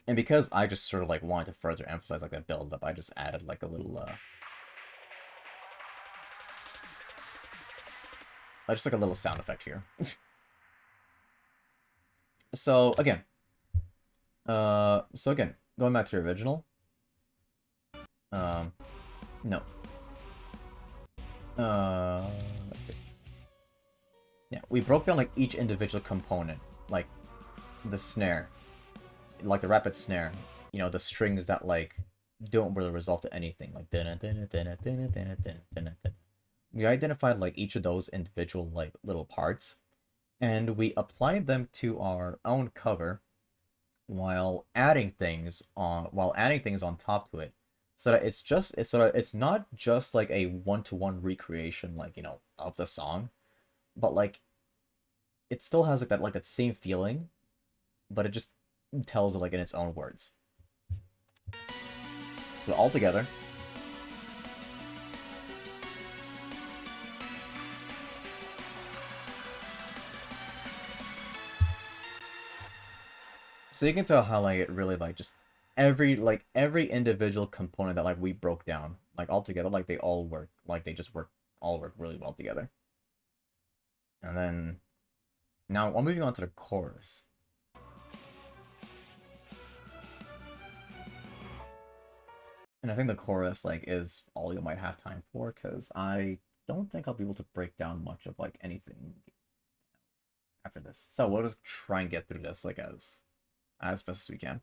And because I just sort of like wanted to further emphasize like that build up, I just added like a little just like a little sound effect here. So again, going back to the original. No. Uh, let's see. Yeah, we broke down like each individual component, like the snare, like the rapid snare, you know, the strings that like don't really resolve to anything, like we identified like each of those individual like little parts, and we applied them to our own cover while adding things on top to it, so that it's not just like a one-to-one recreation, like, you know, of the song, but like it still has like that same feeling, but it just tells it like in its own words. So all together. So you can tell how like it really like just every individual component that like we broke down like all together, like they all work, like they just work really well together. And then now I'm moving on to the chorus. And I think the chorus like is all you might have time for, because I don't think I'll be able to break down much of like anything after this. So we'll just try and get through this like as best as we can.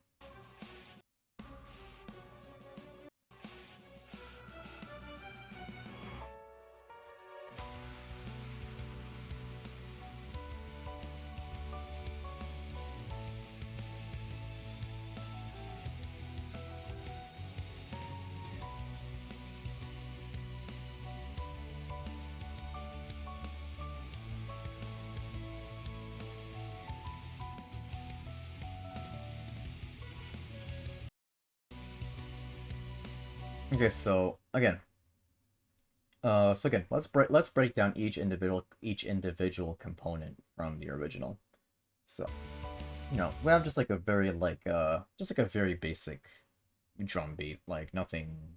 Okay, so again, let's break down each individual component from the original. So, you know, we have just like a very just like a very basic drum beat, like nothing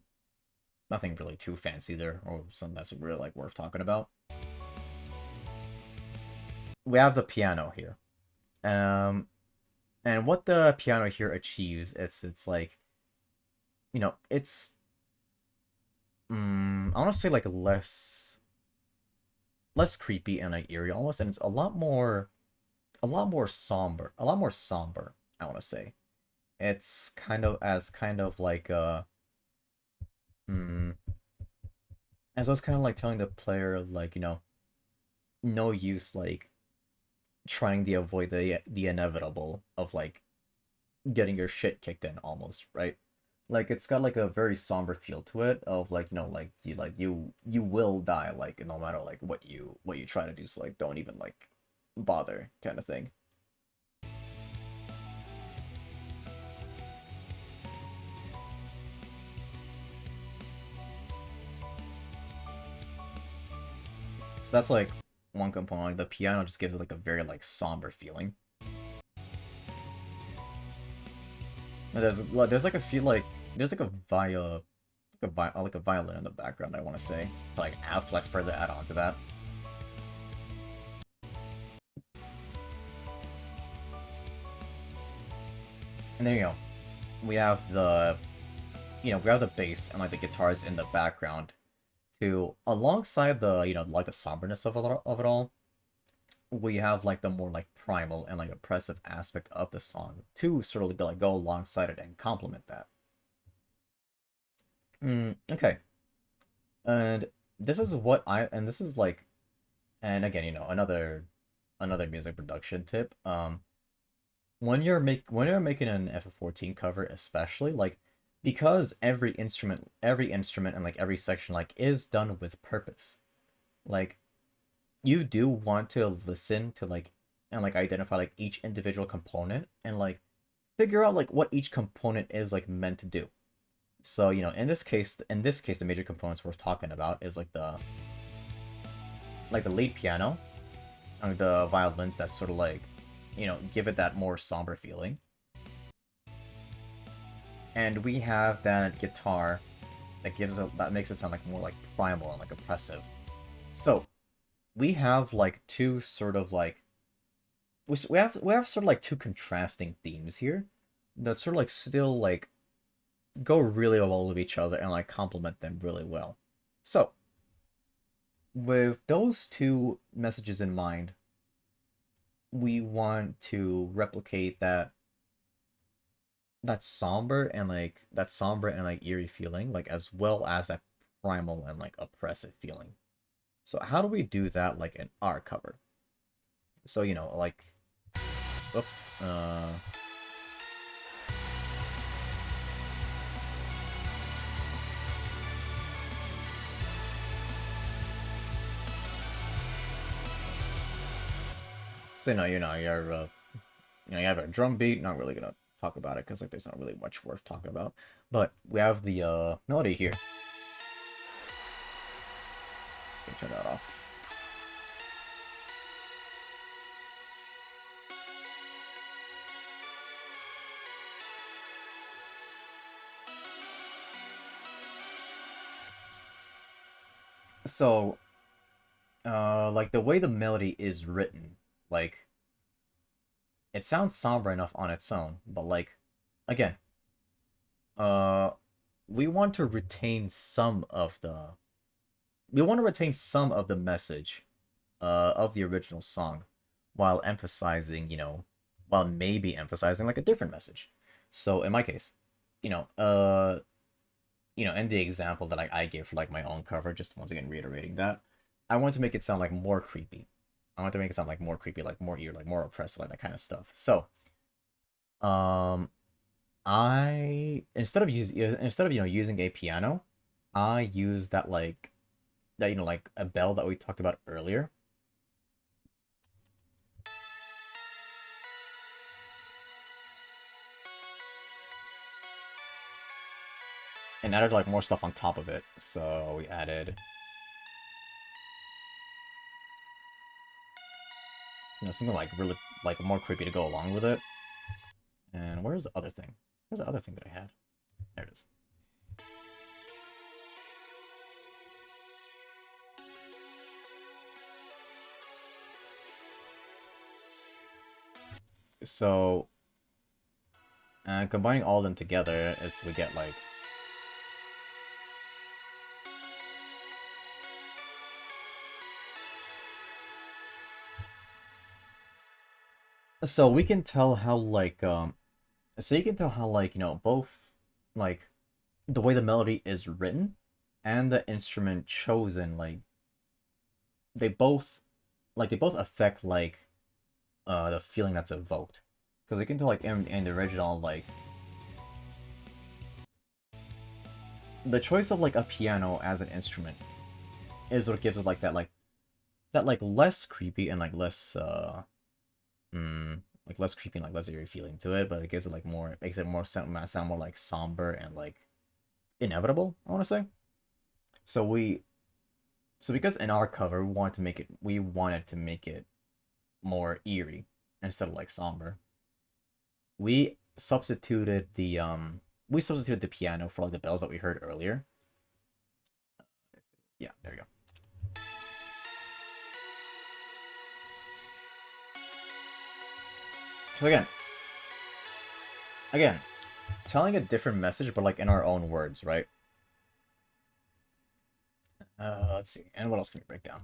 really too fancy there, or something that's really like worth talking about. We have the piano here. Um, and what the piano here achieves, it's like, you know, it's I want to say like less creepy and like eerie almost, and it's a lot more somber, I want to say. It's kind of like mm, as I was kind of like telling the player, like, you know, no use like trying to avoid the inevitable of like getting your shit kicked in almost, right? Like it's got like a very somber feel to it of like, you know, like you will die like no matter like what you try to do, so like don't even like bother kind of thing. So that's like one component. Like the piano just gives it like a very like somber feeling. And there's like a feel like there's like a like a violin in the background, I want to say, like add like further add on to that. And there you go. We have the we have the bass and like the guitars in the background to alongside the, you know, like the somberness of it all. We have like the more like primal and like oppressive aspect of the song to sort of like go alongside it and complement that. Okay. And this is like, and again, you know, another music production tip. When you're making an FF14 cover, especially like, because every instrument and like every section like is done with purpose. Like you do want to listen to like and like identify like each individual component and like figure out like what each component is like meant to do. So, you know, in this case, the major components we're talking about is like the lead piano and the violins that sort of like, you know, give it that more somber feeling. And we have that guitar that makes it sound like more like primal and like oppressive. So we have like two sort of like we have sort of like two contrasting themes here that sort of like still like go really well with each other and like complement them really well. So with those two messages in mind, we want to replicate that somber and like eerie feeling, like as well as that primal and like oppressive feeling. So how do we do that like in our cover? So like, whoops, so you have a drum beat. Not really gonna talk about it because like there's not really much worth talking about. But we have the melody here. Let me turn that off. So, like the way the melody is written, like it sounds somber enough on its own, but like again, uh, we want to retain some of the message, of the original song, while while maybe emphasizing like a different message. So in my case, you know, uh, in the example that I gave for like my own cover, just once again reiterating that, I want to make it sound like more creepy. I want to make it sound like more creepy, like more eerie, like more oppressive, like that kind of stuff. So, um, I instead of using a piano, I use that like a bell that we talked about earlier, and added like more stuff on top of it. So we added something like really like more creepy to go along with it. And where's the other thing? Where's the other thing that I had? There it is. So, combining all of them together, we get like, so we can tell how like so you can tell how like both like the way the melody is written and the instrument chosen, like they both they both affect like the feeling that's evoked, because you can tell like in the original, like the choice of like a piano as an instrument is what gives it like that like less creepy and like less like less creepy and like less eerie feeling to it, but it gives it like more, makes it more sound more like somber and like inevitable, I want to say. So because in our cover we wanted to make it more eerie instead of like somber. We substituted the piano for like the bells that we heard earlier. Yeah, there you go. So again, telling a different message, but like in our own words, right? Let's see. And what else can we break down?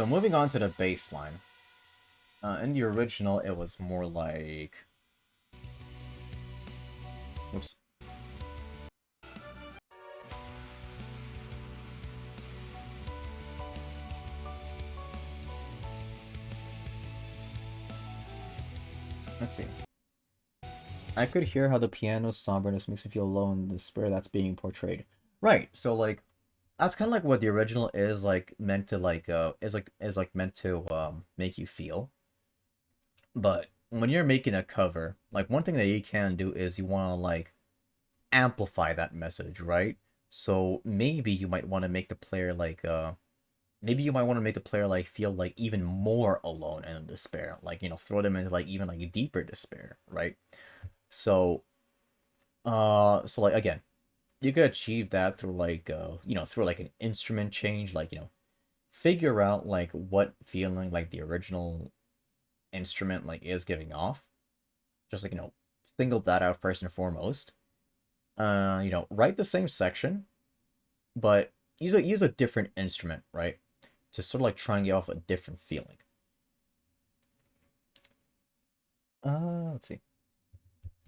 Moving on to the bass line. In the original, it was more like, oops. Let's see. I could hear how the piano's somberness makes me feel alone in the despair that's being portrayed. Right. So like that's kind of like what the original is like meant to like is like meant to make you feel. But when you're making a cover, like one thing that you can do is you want to like amplify that message, right? So maybe you might want to make the player like maybe you might want to make the player like feel like even more alone and in despair, like throw them into like even like deeper despair, right? So so like again, you could achieve that through like through like an instrument change, like figure out like what feeling like the original instrument like is giving off. Just like, single that out first and foremost. Write the same section, but use a different instrument, right? To sort of like try and get off a different feeling. Let's see.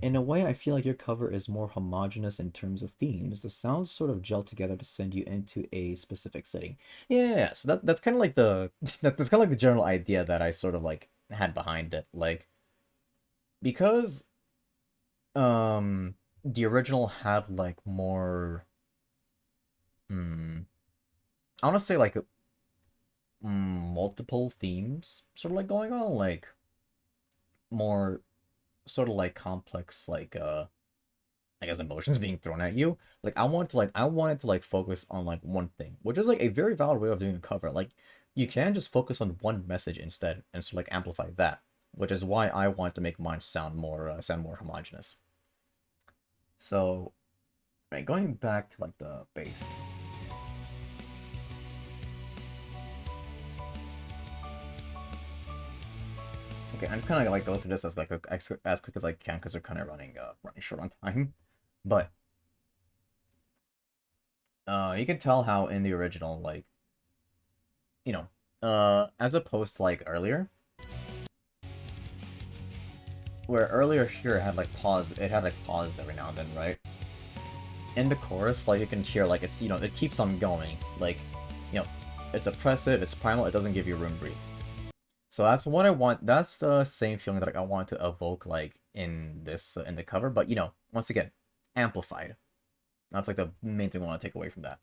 In a way, I feel like your cover is more homogeneous in terms of themes. The sounds sort of gel together to send you into a specific setting. Yeah, so that's kind of like the that's kind of like the general idea that I sort of like had behind it. Like because the original had like more I want to say like multiple themes sort of like going on, like more sort of like complex like I guess emotions being thrown at you. Like I wanted to focus on like one thing, which is like a very valid way of doing a cover. Like you can just focus on one message instead and sort of like amplify that, which is why I want to make mine sound more homogeneous. So, right, going back to like the bass. Okay, I'm just kind of like go through this as like as quick as I can because we're kind of running short on time. But you can tell how in the original like as opposed to like earlier, where earlier here it had like pause every now and then, right? In the chorus, like you can hear like it's it keeps on going, like you know it's oppressive, it's primal, it doesn't give you room to breathe. So that's what I want. That's the same feeling that I want to evoke like in this in the cover, but once again, amplified. That's like the main thing I want to take away from that.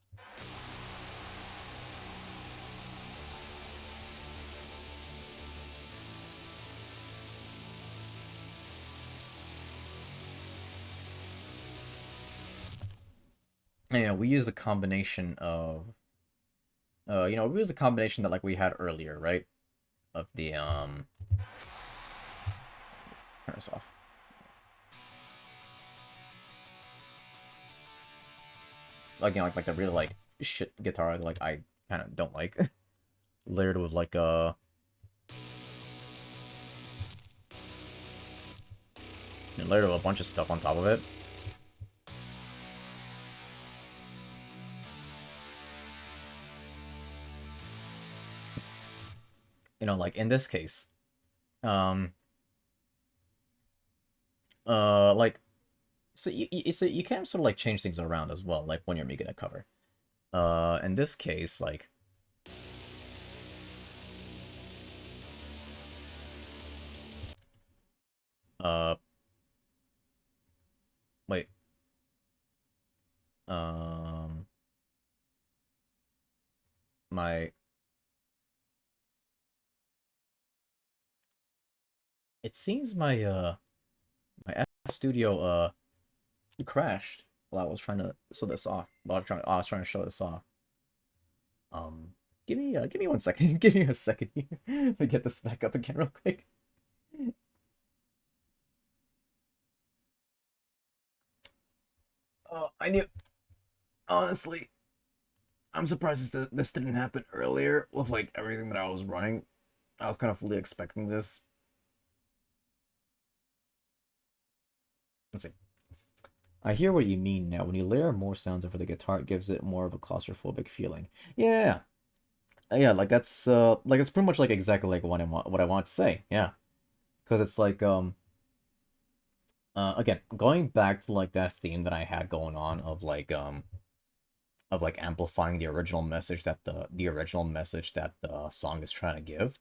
And, we use a combination of we use a combination that like we had earlier, right? Of the turn this off. Like like the really like shit guitar like I kind of don't like. Layered with like layered with a bunch of stuff on top of it. Like in this case, um, like so you can sort of like change things around as well, like when you're making a cover. In this case, like, uh, wait, um, my, it seems my F Studio crashed while I was trying to show this off. I was trying to show this off. Um, give me 1 second. Give me a second here to get this back up again real quick. Oh, I knew. Honestly, I'm surprised this didn't happen earlier with like everything that I was running. I was kind of fully expecting this. Let's see. I hear what you mean now. When you layer more sounds over the guitar, it gives it more of a claustrophobic feeling. Yeah, yeah, like it's pretty much like exactly like what I want to say. Yeah, because it's like again going back to like that theme that I had going on of like amplifying the original message that the original message that the song is trying to give.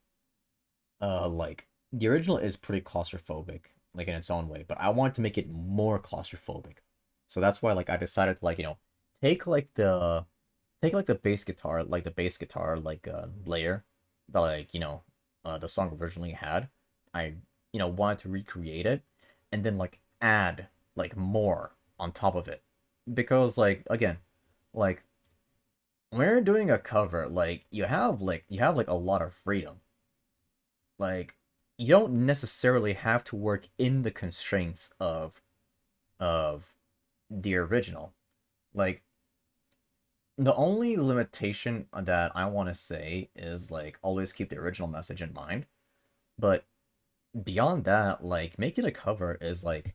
Like the original is pretty claustrophobic, like in its own way, but I wanted to make it more claustrophobic. So that's why like I decided to like, take like the take like the bass guitar like layer that like, the song originally had. I, wanted to recreate it and then like add like more on top of it. Because like again, like when you're doing a cover, like you have like a lot of freedom, like you don't necessarily have to work in the constraints of the original. Like the only limitation that I want to say is like always keep the original message in mind. But beyond that, like making a cover is like,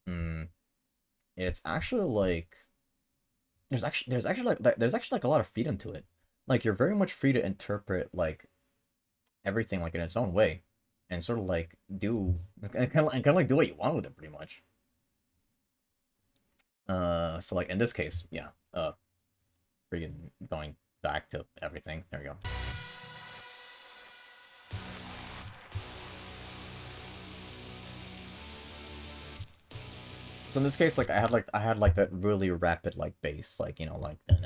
mm, it's actually like there's actually like a lot of freedom to it. Like you're very much free to interpret like everything like in its own way, and sort of like do kind of like do what you want with it pretty much. So like in this case, yeah, freaking going back to everything. There we go. So in this case, like I had like that really rapid like bass, like like that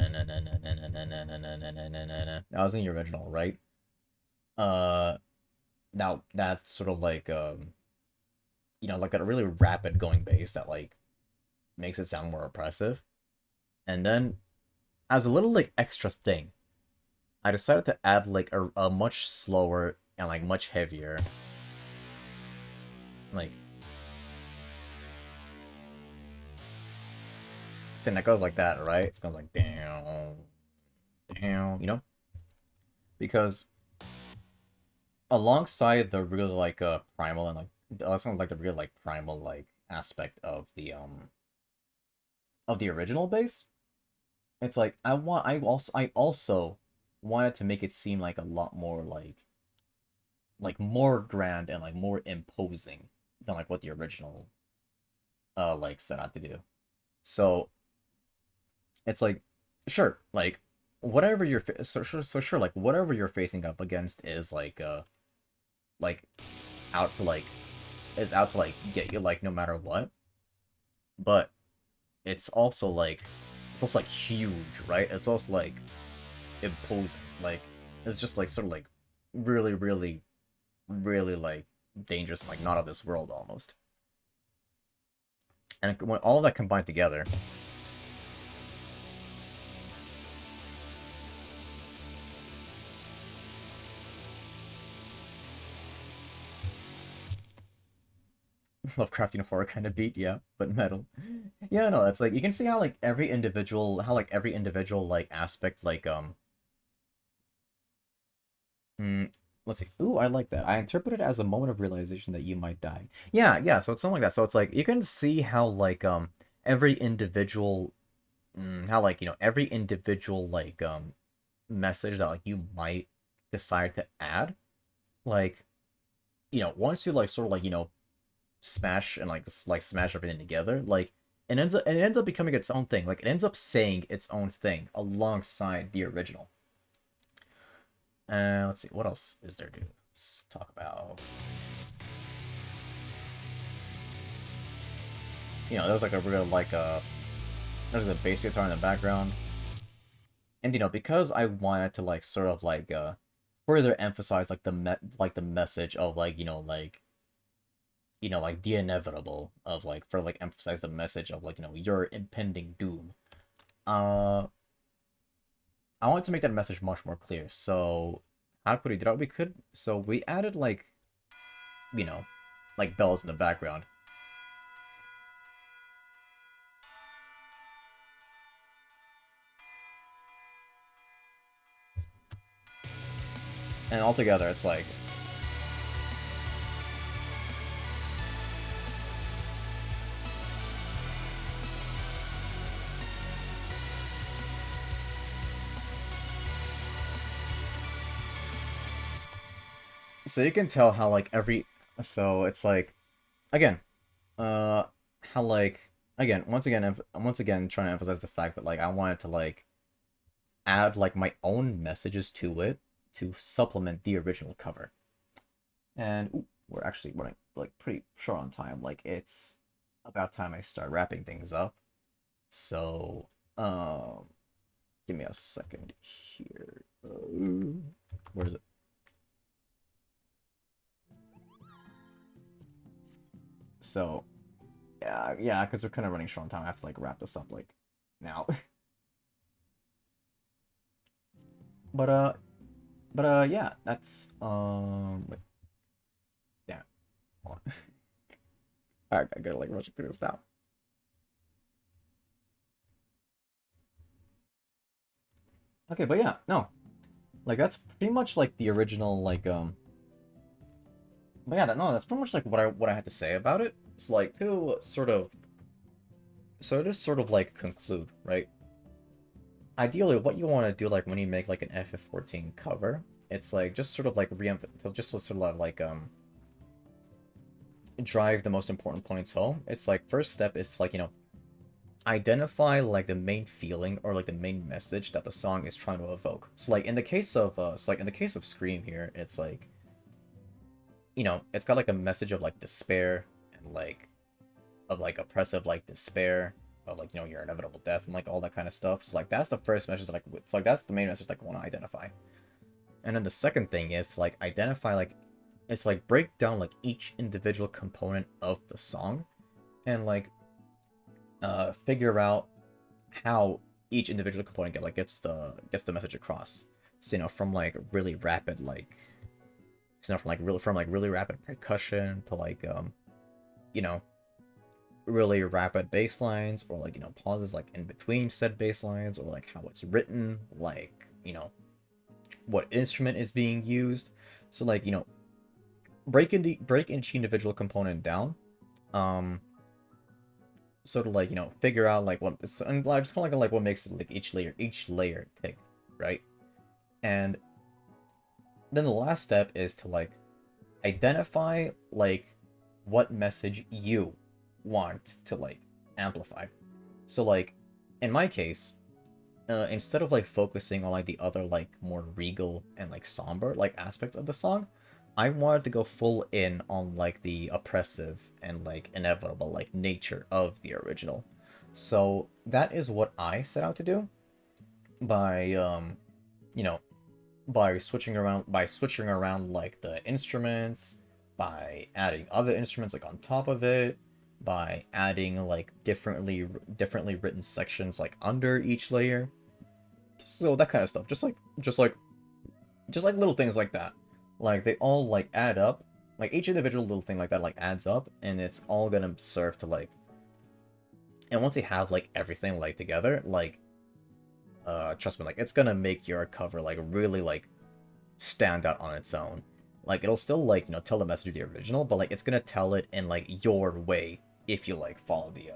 was in the original, right? Uh, now that's sort of like like a really rapid going bass that like makes it sound more oppressive. And then as a little like extra thing, I decided to add like a much slower and like much heavier like thing that goes like that, right? It goes like down, down, because alongside the real like primal and like alongside like the real like primal like aspect of the original bass, it's like I also wanted to make it seem like a lot more like more grand and like more imposing than like what the original like set out to do. So it's like sure, like whatever you're so sure like whatever you're facing up against is like out to like is out to like get you like no matter what. But it's also like huge, right? It's also like imposing. Like it's just like sort of like really, really, really like dangerous, like not of this world almost. And when all that combined together, Lovecraftian horror kind of beat, yeah, but metal. Yeah, no, it's like you can see how like every individual like aspect mm, let's see. Ooh, I like that. I interpret it as a moment of realization that you might die. Yeah, yeah. So it's something like that. So it's like you can see how like every individual, how like every individual like message that like you might decide to add, like once you like sort of like smash and like smash everything together, like it ends up becoming its own thing. Like it ends up saying its own thing alongside the original. Let's see, what else is there to talk about? There's like a real like there's the bass guitar in the background, and because I wanted to like sort of like further emphasize like the message of like like the inevitable of like for like emphasize the message of like your impending doom. Uh, I want to make that message much more clear. So how could we do that? We could so we added like you know like bells in the background. And altogether, it's like so you can tell how like every so it's like again uh how like again once again trying to emphasize the fact that like I wanted to like add like my own messages to it to supplement the original cover. And ooh, we're actually running like pretty short on time. Like it's about time I start wrapping things up. So give me a second here. Where is it? So yeah, because we're kind of running short on time. I have to like wrap this up like now. but uh, yeah, that's wait, yeah. Hold on. All right, I gotta like rush through this now. Okay, but yeah, no, like that's pretty much like the original But yeah, that's pretty much like what I had to say about it. It's like to sort of just sort of like conclude, right? Ideally, what you want to do like when you make like an FF14 cover, it's like just sort of like just sort of like drive the most important points home. It's like first step is like, identify like the main feeling or like the main message that the song is trying to evoke. So like in the case of Scream here, it's like, it's got like a message of like despair and like of like oppressive like despair of like, your inevitable death and like all that kind of stuff. So like that's the first message that like it's like that's the main message like I want to identify. And then the second thing is to, like identify like it's like break down like each individual component of the song and like figure out how each individual component gets the message across. So from like really rapid like from like really rapid percussion to like you know really rapid bass lines or like pauses like in between said bass lines or like how it's written, like what instrument is being used. So like break each individual component down, um sort of like figure out like what and like just kind of like what makes it like each layer tick, right? And then the last step is to like identify like what message you want to like amplify. So like in my case, instead of like focusing on like the other like more regal and like somber like aspects of the song, I wanted to go full in on like the oppressive and like inevitable like nature of the original. So that is what I set out to do by you know by switching around like the instruments, by adding other instruments like on top of it, by adding like differently written sections like under each layer. So that kind of stuff. Just like little things like that. Like they all like add up. Like each individual little thing like that like adds up and it's all gonna serve to like and once you have like everything like together, like trust me, like it's gonna make your cover like really like stand out on its own. Like it'll still like tell the message of the original, but like it's gonna tell it in like your way if you like follow the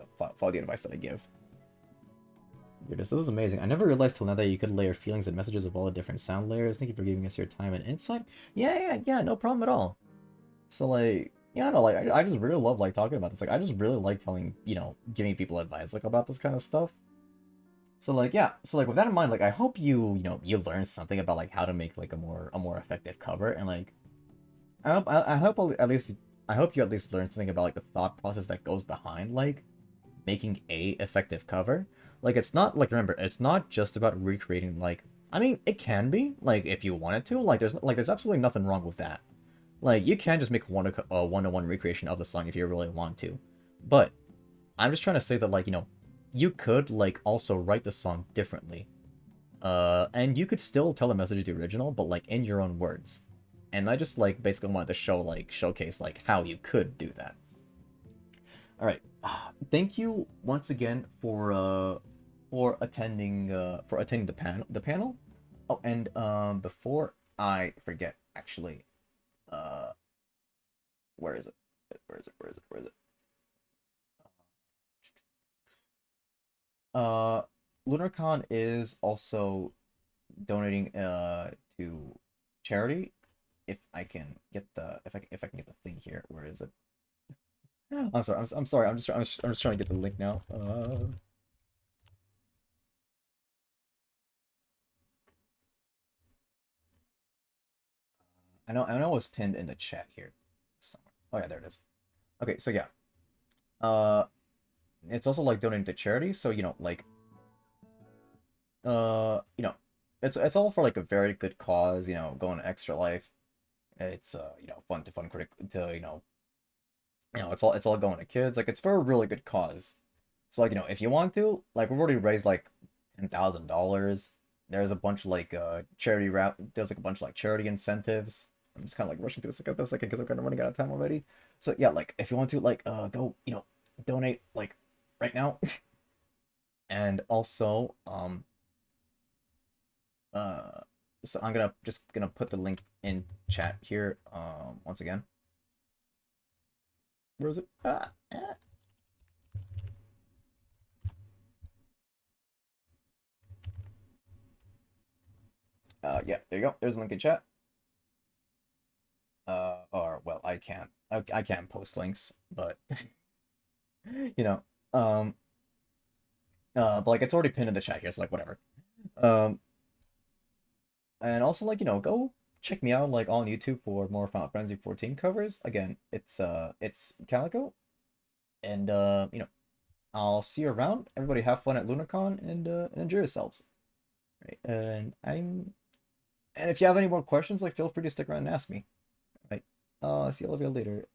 advice that I give. This is amazing. I never realized till now that you could layer feelings and messages of all the different sound layers. Thank you for giving us your time and insight. Yeah, no problem at all. So like, yeah, no, like I just really love like talking about this. Like I just really like telling, giving people advice like about this kind of stuff. So like, yeah, so like with that in mind, like I hope you learned something about like how to make like a more effective cover and like I hope at least I hope you at least learned something about like the thought process that goes behind like making a effective cover. Like it's not like remember, it's not just about recreating like I mean, it can be like if you wanted to. There's absolutely nothing wrong with that. Like you can just make one-to-one recreation of the song if you really want to. But I'm just trying to say that like, you could like also write the song differently. And you could still tell the message of the original, but like in your own words. And I just like basically wanted to showcase like how you could do that. All right. Thank you once again for attending the panel. Oh, and before I forget, actually, uh, where is it? Where is it? Uh, LunarCon is also donating to charity. If I can get the if I can get the thing here, where is it? I'm sorry. I'm sorry. I'm just trying to get the link now. I know it's pinned in the chat here. Somewhere. Oh yeah, there it is. Okay, so yeah. Uh, it's also like donating to charity. So like it's all for like a very good cause. Going extra life. It's fun to fun critic to it's all going to kids. Like it's for a really good cause. So like if you want to, like we've already raised like $10,000. There's a bunch of like charity route. There's like a bunch of like charity incentives. I'm just kind of like rushing through this like a second because I'm kind of running out of time already. So yeah, like if you want to like go donate like right now, and also uh so I'm gonna put the link in chat here once again. Where is it? Yeah, there you go. There's a link in chat. Or well, I can't post links, but you know, um, but like it's already pinned in the chat here, so like whatever. Um, and also like go check me out like on YouTube for more Final Fantasy 14 covers. Again, it's Calico, and I'll see you around. Everybody have fun at LunarCon and enjoy yourselves. Right, and if you have any more questions, like feel free to stick around and ask me. Right, see all of you later.